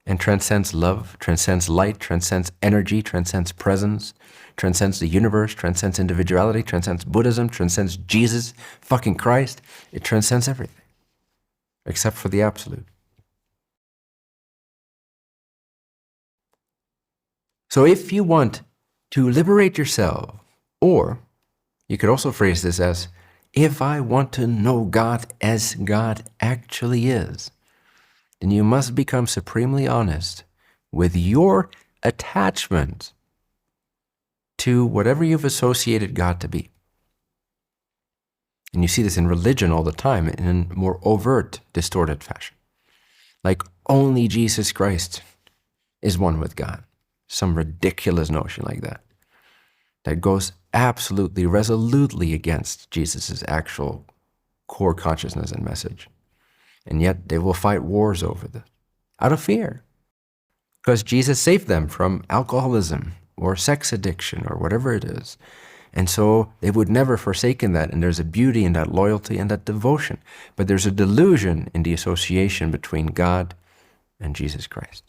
and transcends love, transcends light, transcends energy, transcends presence, transcends the universe, transcends individuality, transcends Buddhism, transcends Jesus, fucking Christ. It transcends everything, except for the absolute. So if you want to liberate yourself, or you could also phrase this as, if I want to know God as God actually is, then you must become supremely honest with your attachment to whatever you've associated God to be. And you see this in religion all the time in a more overt, distorted fashion. Like only Jesus Christ is one with God. Some ridiculous notion like that. That goes absolutely, resolutely against Jesus' actual core consciousness and message. And yet they will fight wars over this, out of fear. Because Jesus saved them from alcoholism or sex addiction or whatever it is. And so they would never forsaken that. And there's a beauty in that loyalty and that devotion. But there's a delusion in the association between God and Jesus Christ.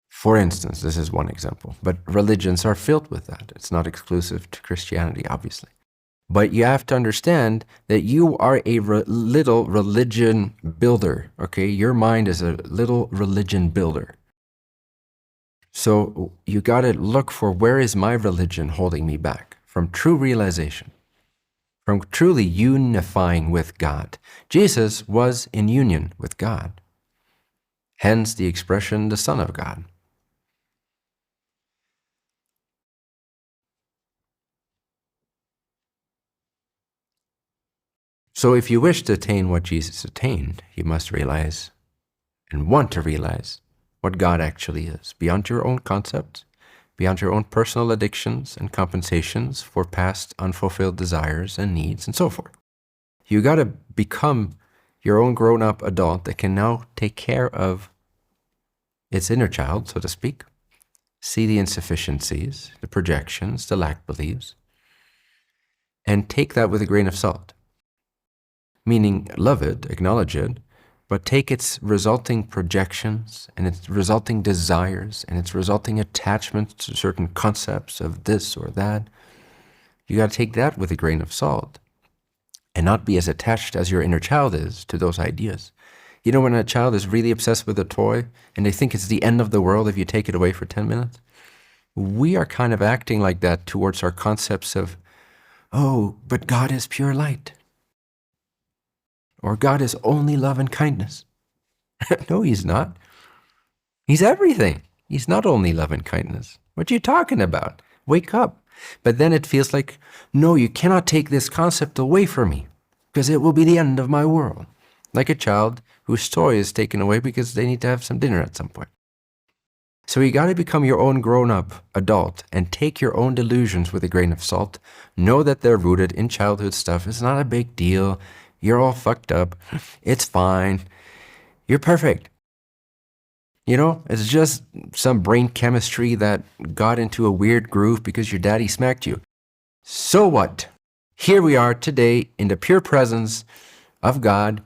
For instance, this is one example, but religions are filled with that. It's not exclusive to Christianity, obviously. But you have to understand that you are a little religion builder, okay? Your mind is a little religion builder. So you got to look for, where is my religion holding me back from true realization, from truly unifying with God? Jesus was in union with God. Hence the expression, the Son of God. So if you wish to attain what Jesus attained, you must realize and want to realize what God actually is, beyond your own concepts, beyond your own personal addictions and compensations for past unfulfilled desires and needs and so forth. You got to become your own grown-up adult that can now take care of its inner child, so to speak, see the insufficiencies, the projections, the lack beliefs, and take that with a grain of salt. Meaning, love it, acknowledge it, but take its resulting projections and its resulting desires and its resulting attachments to certain concepts of this or that. You got to take that with a grain of salt and not be as attached as your inner child is to those ideas. You know, when a child is really obsessed with a toy and they think it's the end of the world if you take it away for 10 minutes, we are kind of acting like that towards our concepts of, oh, but God is pure light. Or God is only love and kindness. No, he's not. He's everything. He's not only love and kindness. What are you talking about? Wake up. But then it feels like, no, you cannot take this concept away from me because it will be the end of my world. Like a child whose toy is taken away because they need to have some dinner at some point. So you got to become your own grown-up adult and take your own delusions with a grain of salt. Know that they're rooted in childhood stuff. It's not a big deal. You're all fucked up. It's fine. You're perfect. You know, it's just some brain chemistry that got into a weird groove because your daddy smacked you. So what? Here we are today in the pure presence of God,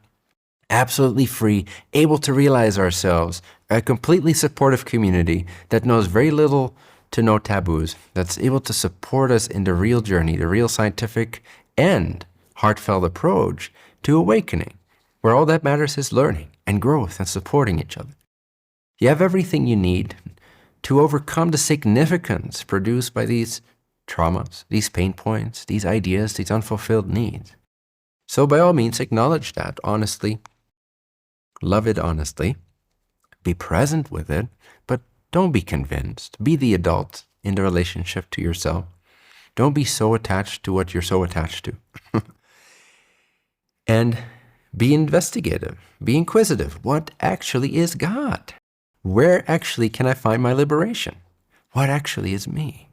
absolutely free, able to realize ourselves, a completely supportive community that knows very little to no taboos, that's able to support us in the real journey, the real scientific and heartfelt approach to awakening, where all that matters is learning and growth and supporting each other. You have everything you need to overcome the significance produced by these traumas, these pain points, these ideas, these unfulfilled needs. So by all means, acknowledge that honestly, love it honestly, be present with it, but don't be convinced. Be the adult in the relationship to yourself. Don't be so attached to what you're so attached to. And be investigative, be inquisitive. What actually is God? Where actually can I find my liberation? What actually is me?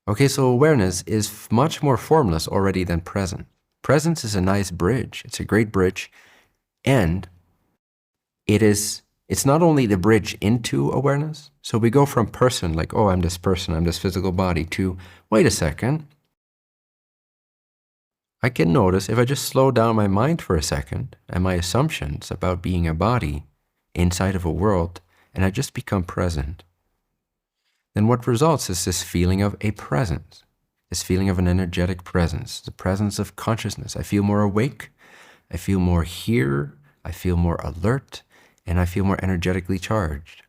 Okay, so awareness is much more formless already than present. Presence is a nice bridge. It's a great bridge. And it's not only the bridge into awareness. So we go from person, like, oh, I'm this person, I'm this physical body, to, wait a second, I can notice if I just slow down my mind for a second and my assumptions about being a body inside of a world, and I just become present, then what results is this feeling of a presence, this feeling of an energetic presence, the presence of consciousness. I feel more awake, I feel more here, I feel more alert, and I feel more energetically charged.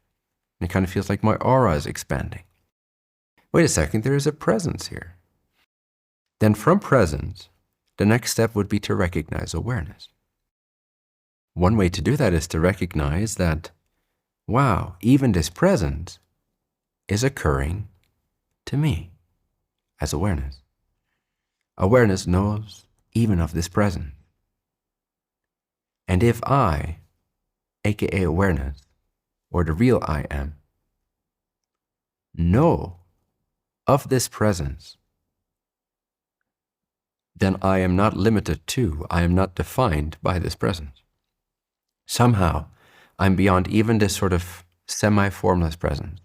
And it kind of feels like my aura is expanding. Wait a second, there is a presence here. Then from presence, the next step would be to recognize awareness. One way to do that is to recognize that, wow, even this presence is occurring to me as awareness. Awareness knows even of this presence. And if I, aka awareness, or the real I am, know of this presence, then I am not limited to, I am not defined by this presence. Somehow, I'm beyond even this sort of semi-formless presence.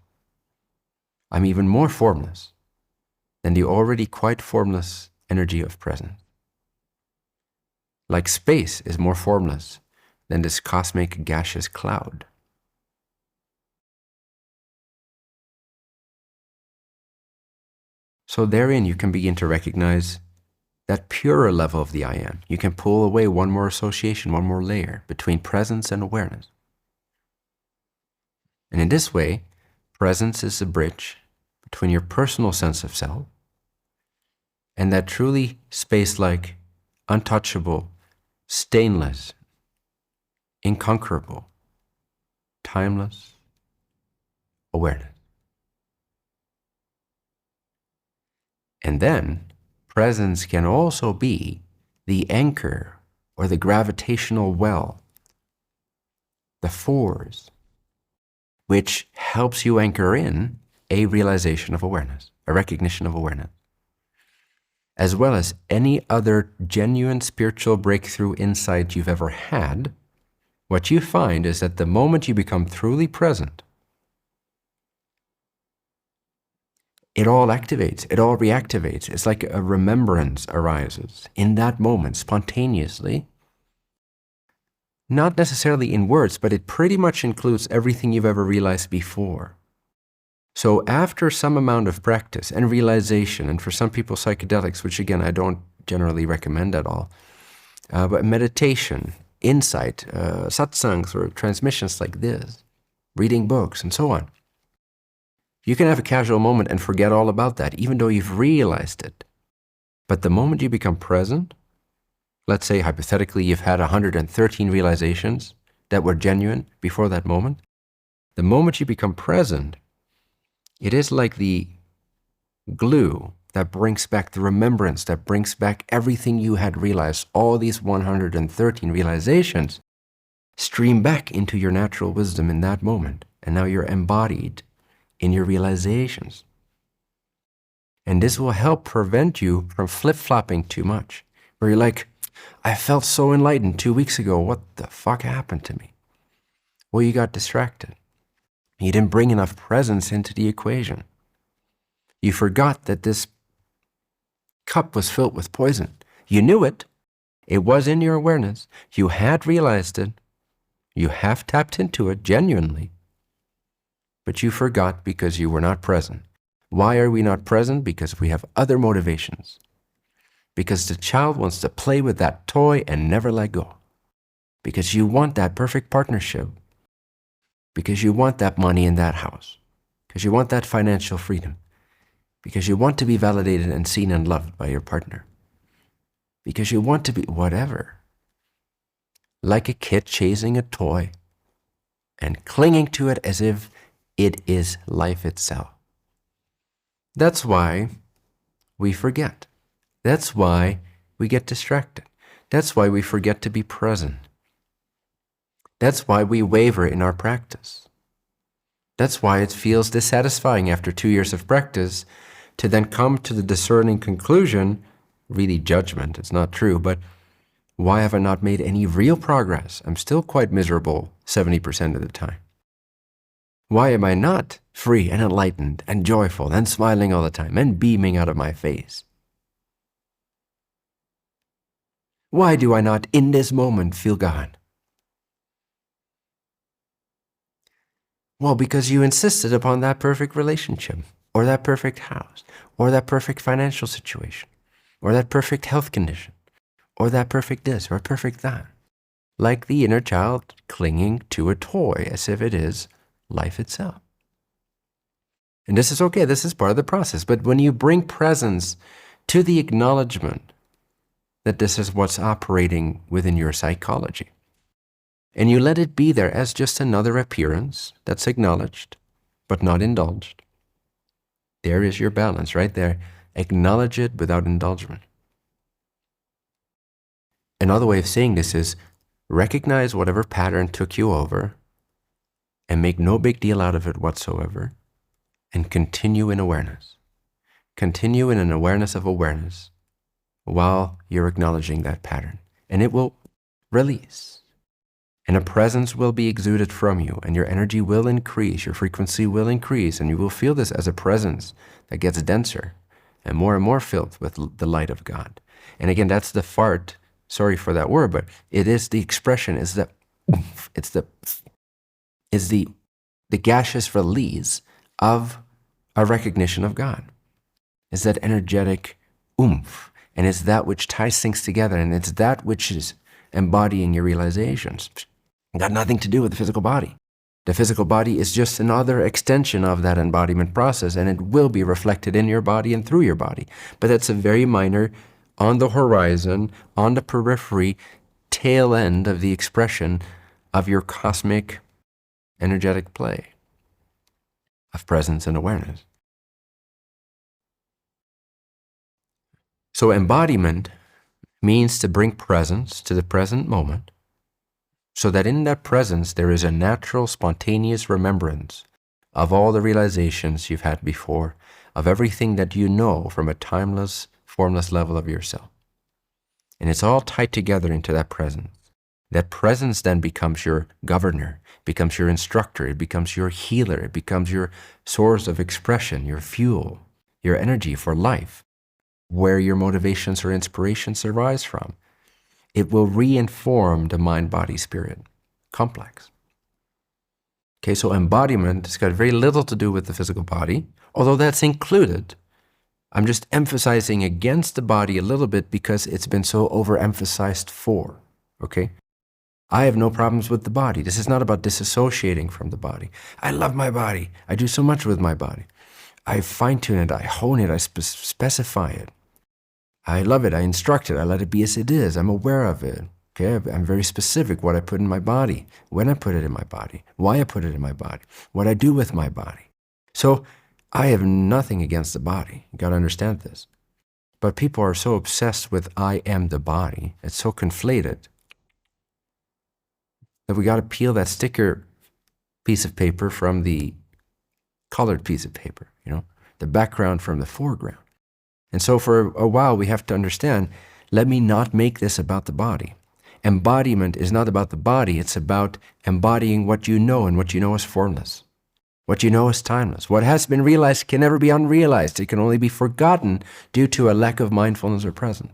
I'm even more formless than the already quite formless energy of presence. Like space is more formless than this cosmic gaseous cloud. So therein you can begin to recognize that purer level of the I am. You can pull away one more association, one more layer between presence and awareness. And in this way, presence is the bridge between your personal sense of self and that truly space-like, untouchable, stainless, inconquerable, timeless awareness. And then, presence can also be the anchor or the gravitational well, the force, which helps you anchor in a realization of awareness, a recognition of awareness, as well as any other genuine spiritual breakthrough insight you've ever had. What you find is that the moment you become truly present, it all activates, it all reactivates. It's like a remembrance arises in that moment, spontaneously. Not necessarily in words, but it pretty much includes everything you've ever realized before. So after some amount of practice and realization, and for some people psychedelics, which again I don't generally recommend at all, but meditation, insight, satsangs or transmissions like this, reading books and so on, you can have a casual moment and forget all about that, even though you've realized it. But the moment you become present, let's say hypothetically you've had 113 realizations that were genuine before that moment, the moment you become present, it is like the glue that brings back the remembrance, that brings back everything you had realized. All these 113 realizations stream back into your natural wisdom in that moment, and now you're embodied in your realizations. And this will help prevent you from flip-flopping too much, where you're like, I felt so enlightened 2 weeks ago, what the fuck happened to me? Well, you got distracted. You didn't bring enough presence into the equation. You forgot that this cup was filled with poison. You knew it. It was in your awareness. You had realized it. You have tapped into it genuinely. But you forgot because you were not present. Why are we not present? Because we have other motivations. Because the child wants to play with that toy and never let go. Because you want that perfect partnership. Because you want that money in that house. Because you want that financial freedom. Because you want to be validated and seen and loved by your partner. Because you want to be whatever. Like a kid chasing a toy and clinging to it as if it is life itself. That's why we forget. That's why we get distracted. That's why we forget to be present. That's why we waver in our practice. That's why it feels dissatisfying after 2 years of practice to then come to the discerning conclusion, really judgment, it's not true, but why have I not made any real progress? I'm still quite miserable 70% of the time. Why am I not free and enlightened and joyful and smiling all the time and beaming out of my face? Why do I not in this moment feel God? Well, because you insisted upon that perfect relationship, or that perfect house, or that perfect financial situation, or that perfect health condition, or that perfect this, or perfect that. Like the inner child clinging to a toy as if it is life itself. And this is okay, this is part of the process. But when you bring presence to the acknowledgement that this is what's operating within your psychology, and you let it be there as just another appearance that's acknowledged, but not indulged, there is your balance right there. Acknowledge it without indulgement. Another way of saying this is recognize whatever pattern took you over and make no big deal out of it whatsoever, and continue in awareness. Continue in an awareness of awareness while you're acknowledging that pattern, and it will release. And a presence will be exuded from you, and your energy will increase, your frequency will increase, and you will feel this as a presence that gets denser and more filled with the light of God. And again, that's the fart, sorry for that word, but it is the expression, it's the gaseous release of a recognition of God. It's that energetic oomph, and it's that which ties things together, and it's that which is embodying your realizations. It got nothing to do with the physical body. The physical body is just another extension of that embodiment process, and it will be reflected in your body and through your body. But that's a very minor, on the horizon, on the periphery, tail end of the expression of your cosmic energetic play of presence and awareness. So embodiment means to bring presence to the present moment, so that in that presence there is a natural, spontaneous remembrance of all the realizations you've had before, of everything that you know from a timeless, formless level of yourself. And it's all tied together into that presence. That presence then becomes your governor, becomes your instructor, it becomes your healer, it becomes your source of expression, your fuel, your energy for life, where your motivations or inspirations arise from. It will re-inform the mind-body-spirit complex. Okay, so embodiment has got very little to do with the physical body, although that's included. I'm just emphasizing against the body a little bit because it's been so overemphasized for, okay? I have no problems with the body. This is not about disassociating from the body. I love my body. I do so much with my body. I fine-tune it, I hone it, I specify it. I love it, I instruct it, I let it be as it is, I'm aware of it. Okay, I'm very specific what I put in my body, when I put it in my body, why I put it in my body, what I do with my body. So I have nothing against the body. You got to understand this. But people are so obsessed with I am the body. It's so conflated that we got to peel that sticker piece of paper from the colored piece of paper, the background from the foreground. And so for a while we have to understand, let me not make this about the body. Embodiment is not about the body, it's about embodying what you know, and what you know is formless. What you know is timeless. What has been realized can never be unrealized. It can only be forgotten due to a lack of mindfulness or presence.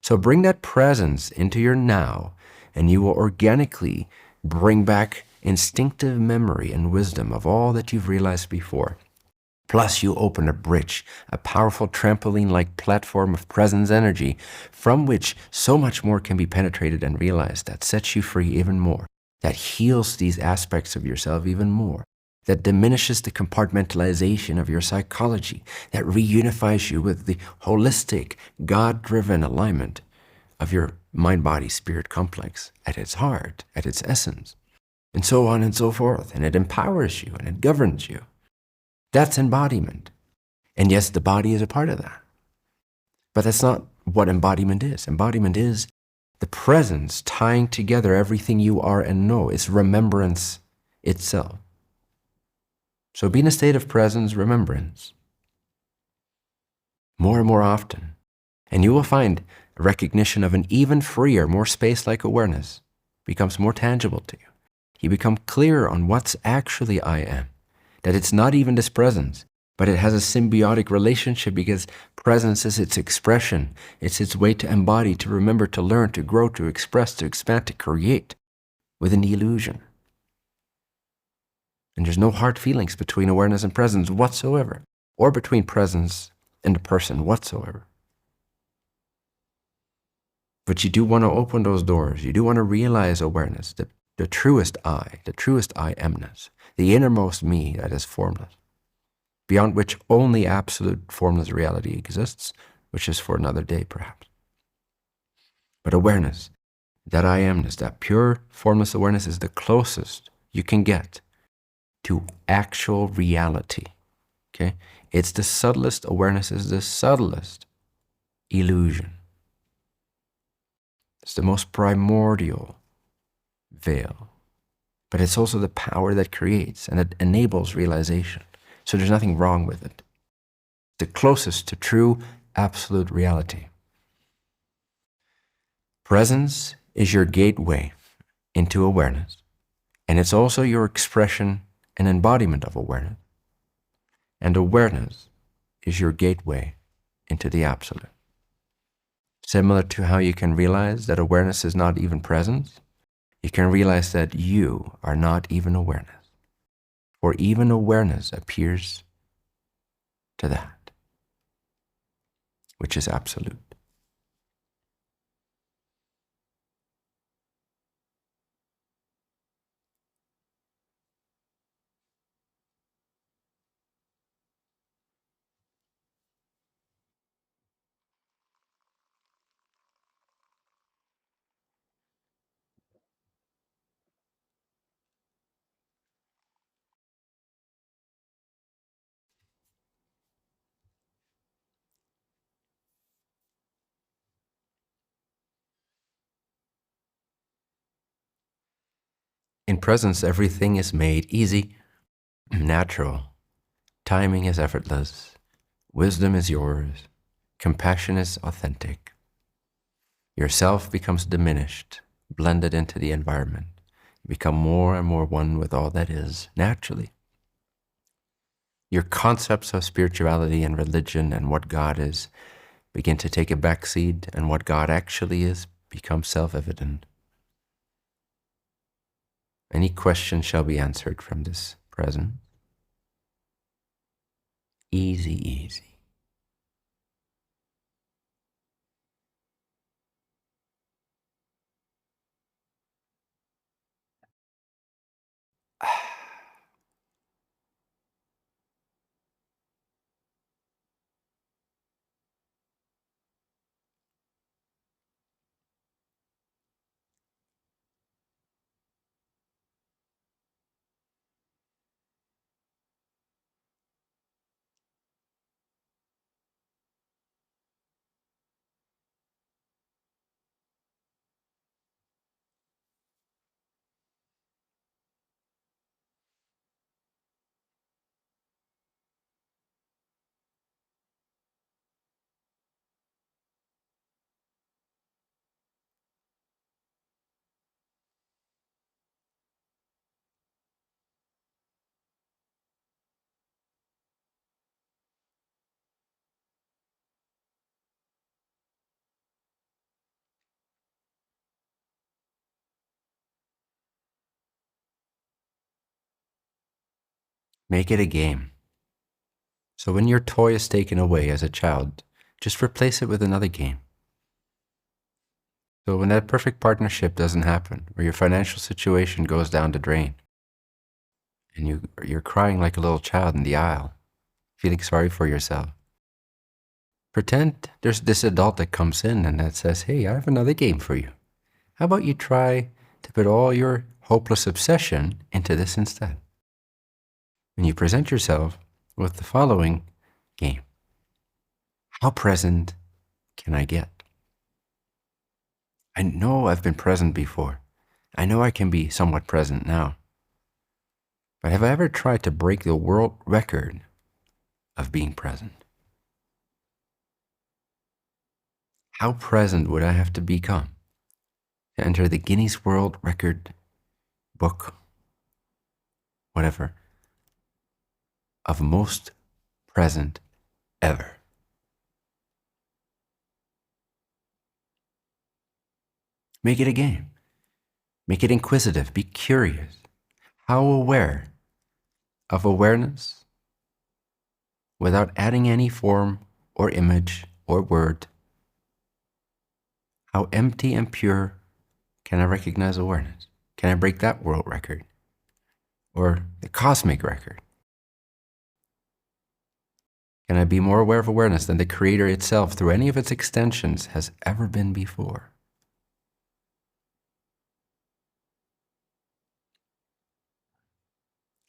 So bring that presence into your now, and you will organically bring back instinctive memory and wisdom of all that you've realized before. Plus, you open a bridge, a powerful trampoline-like platform of presence energy from which so much more can be penetrated and realized that sets you free even more, that heals these aspects of yourself even more, that diminishes the compartmentalization of your psychology, that reunifies you with the holistic, God-driven alignment of your mind-body-spirit complex at its heart, at its essence, and so on and so forth. And it empowers you and it governs you. That's embodiment. And yes, the body is a part of that. But that's not what embodiment is. Embodiment is the presence tying together everything you are and know. It's remembrance itself. So be in a state of presence, remembrance, more and more often. And you will find recognition of an even freer, more space-like awareness becomes more tangible to you. You become clearer on what's actually I am. That it's not even this presence. But it has a symbiotic relationship because presence is its expression. It's its way to embody, to remember, to learn, to grow, to express, to expand, to create within the illusion. And there's no hard feelings between awareness and presence whatsoever, or between presence and the person whatsoever. But you do want to open those doors. You do want to realize awareness, the truest I amness, the innermost me that is formless, beyond which only absolute formless reality exists, which is for another day perhaps. But awareness, that I amness, that pure formless awareness is the closest you can get to actual reality. Okay? It's the subtlest awareness, is the subtlest illusion. It's the most primordial veil. But it's also the power that creates and it enables realization. So there's nothing wrong with it. The closest to true absolute reality. Presence is your gateway into awareness, and it's also your expression and embodiment of awareness. And awareness is your gateway into the absolute. Similar to how you can realize that awareness is not even presence, you can realize that you are not even awareness. For even awareness appears to that, which is absolute. In presence, everything is made easy, natural. Timing is effortless. Wisdom is yours. Compassion is authentic. Yourself becomes diminished, blended into the environment. You become more and more one with all that is, naturally. Your concepts of spirituality and religion and what God is begin to take a backseat, and what God actually is becomes self-evident. Any question shall be answered from this present. Easy, easy. Make it a game. So when your toy is taken away as a child, just replace it with another game. So when that perfect partnership doesn't happen, or your financial situation goes down the drain, and you're crying like a little child in the aisle, feeling sorry for yourself, pretend there's this adult that comes in and that says, hey, I have another game for you. How about you try to put all your hopeless obsession into this instead? And you present yourself with the following game. How present can I get? I know I've been present before. I know I can be somewhat present now. But have I ever tried to break the world record of being present? How present would I have to become to enter the Guinness World Record book, whatever, of most present ever. Make it a game. Make it inquisitive. Be curious. How aware of awareness without adding any form or image or word? How empty and pure can I recognize awareness? Can I break that world record? Or the cosmic record? Can I be more aware of awareness than the Creator itself through any of its extensions has ever been before?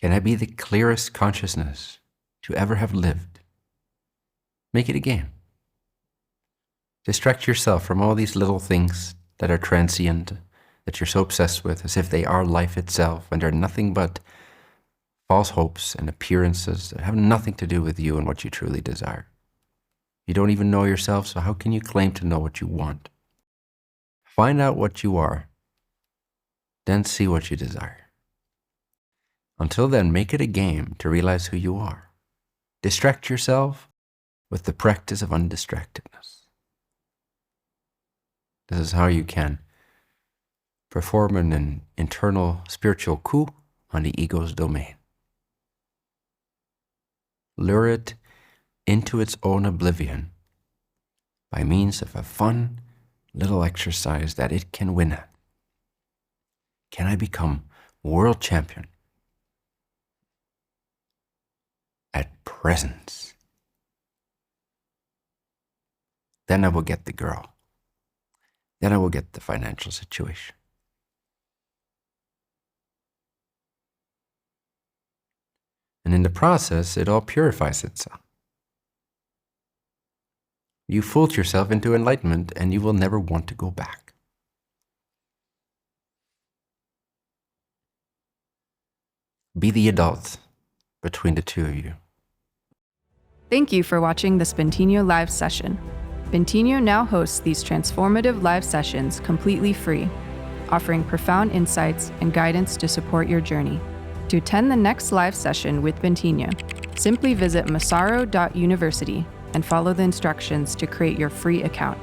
Can I be the clearest consciousness to ever have lived? Make it a game. Distract yourself from all these little things that are transient, that you're so obsessed with, as if they are life itself, and are nothing but false hopes and appearances that have nothing to do with you and what you truly desire. You don't even know yourself, so how can you claim to know what you want? Find out what you are, then see what you desire. Until then, make it a game to realize who you are. Distract yourself with the practice of undistractedness. This is how you can perform an internal spiritual coup on the ego's domain. Lure it into its own oblivion by means of a fun little exercise that it can win at. Can I become world champion at presence? Then I will get the girl. Then I will get the financial situation. And in the process, it all purifies itself. You fooled yourself into enlightenment, and you will never want to go back. Be the adult between the two of you. Thank you for watching this Bentinho live session. Bentinho now hosts these transformative live sessions completely free, offering profound insights and guidance to support your journey. To attend the next live session with Bentinho, simply visit massaro.university and follow the instructions to create your free account.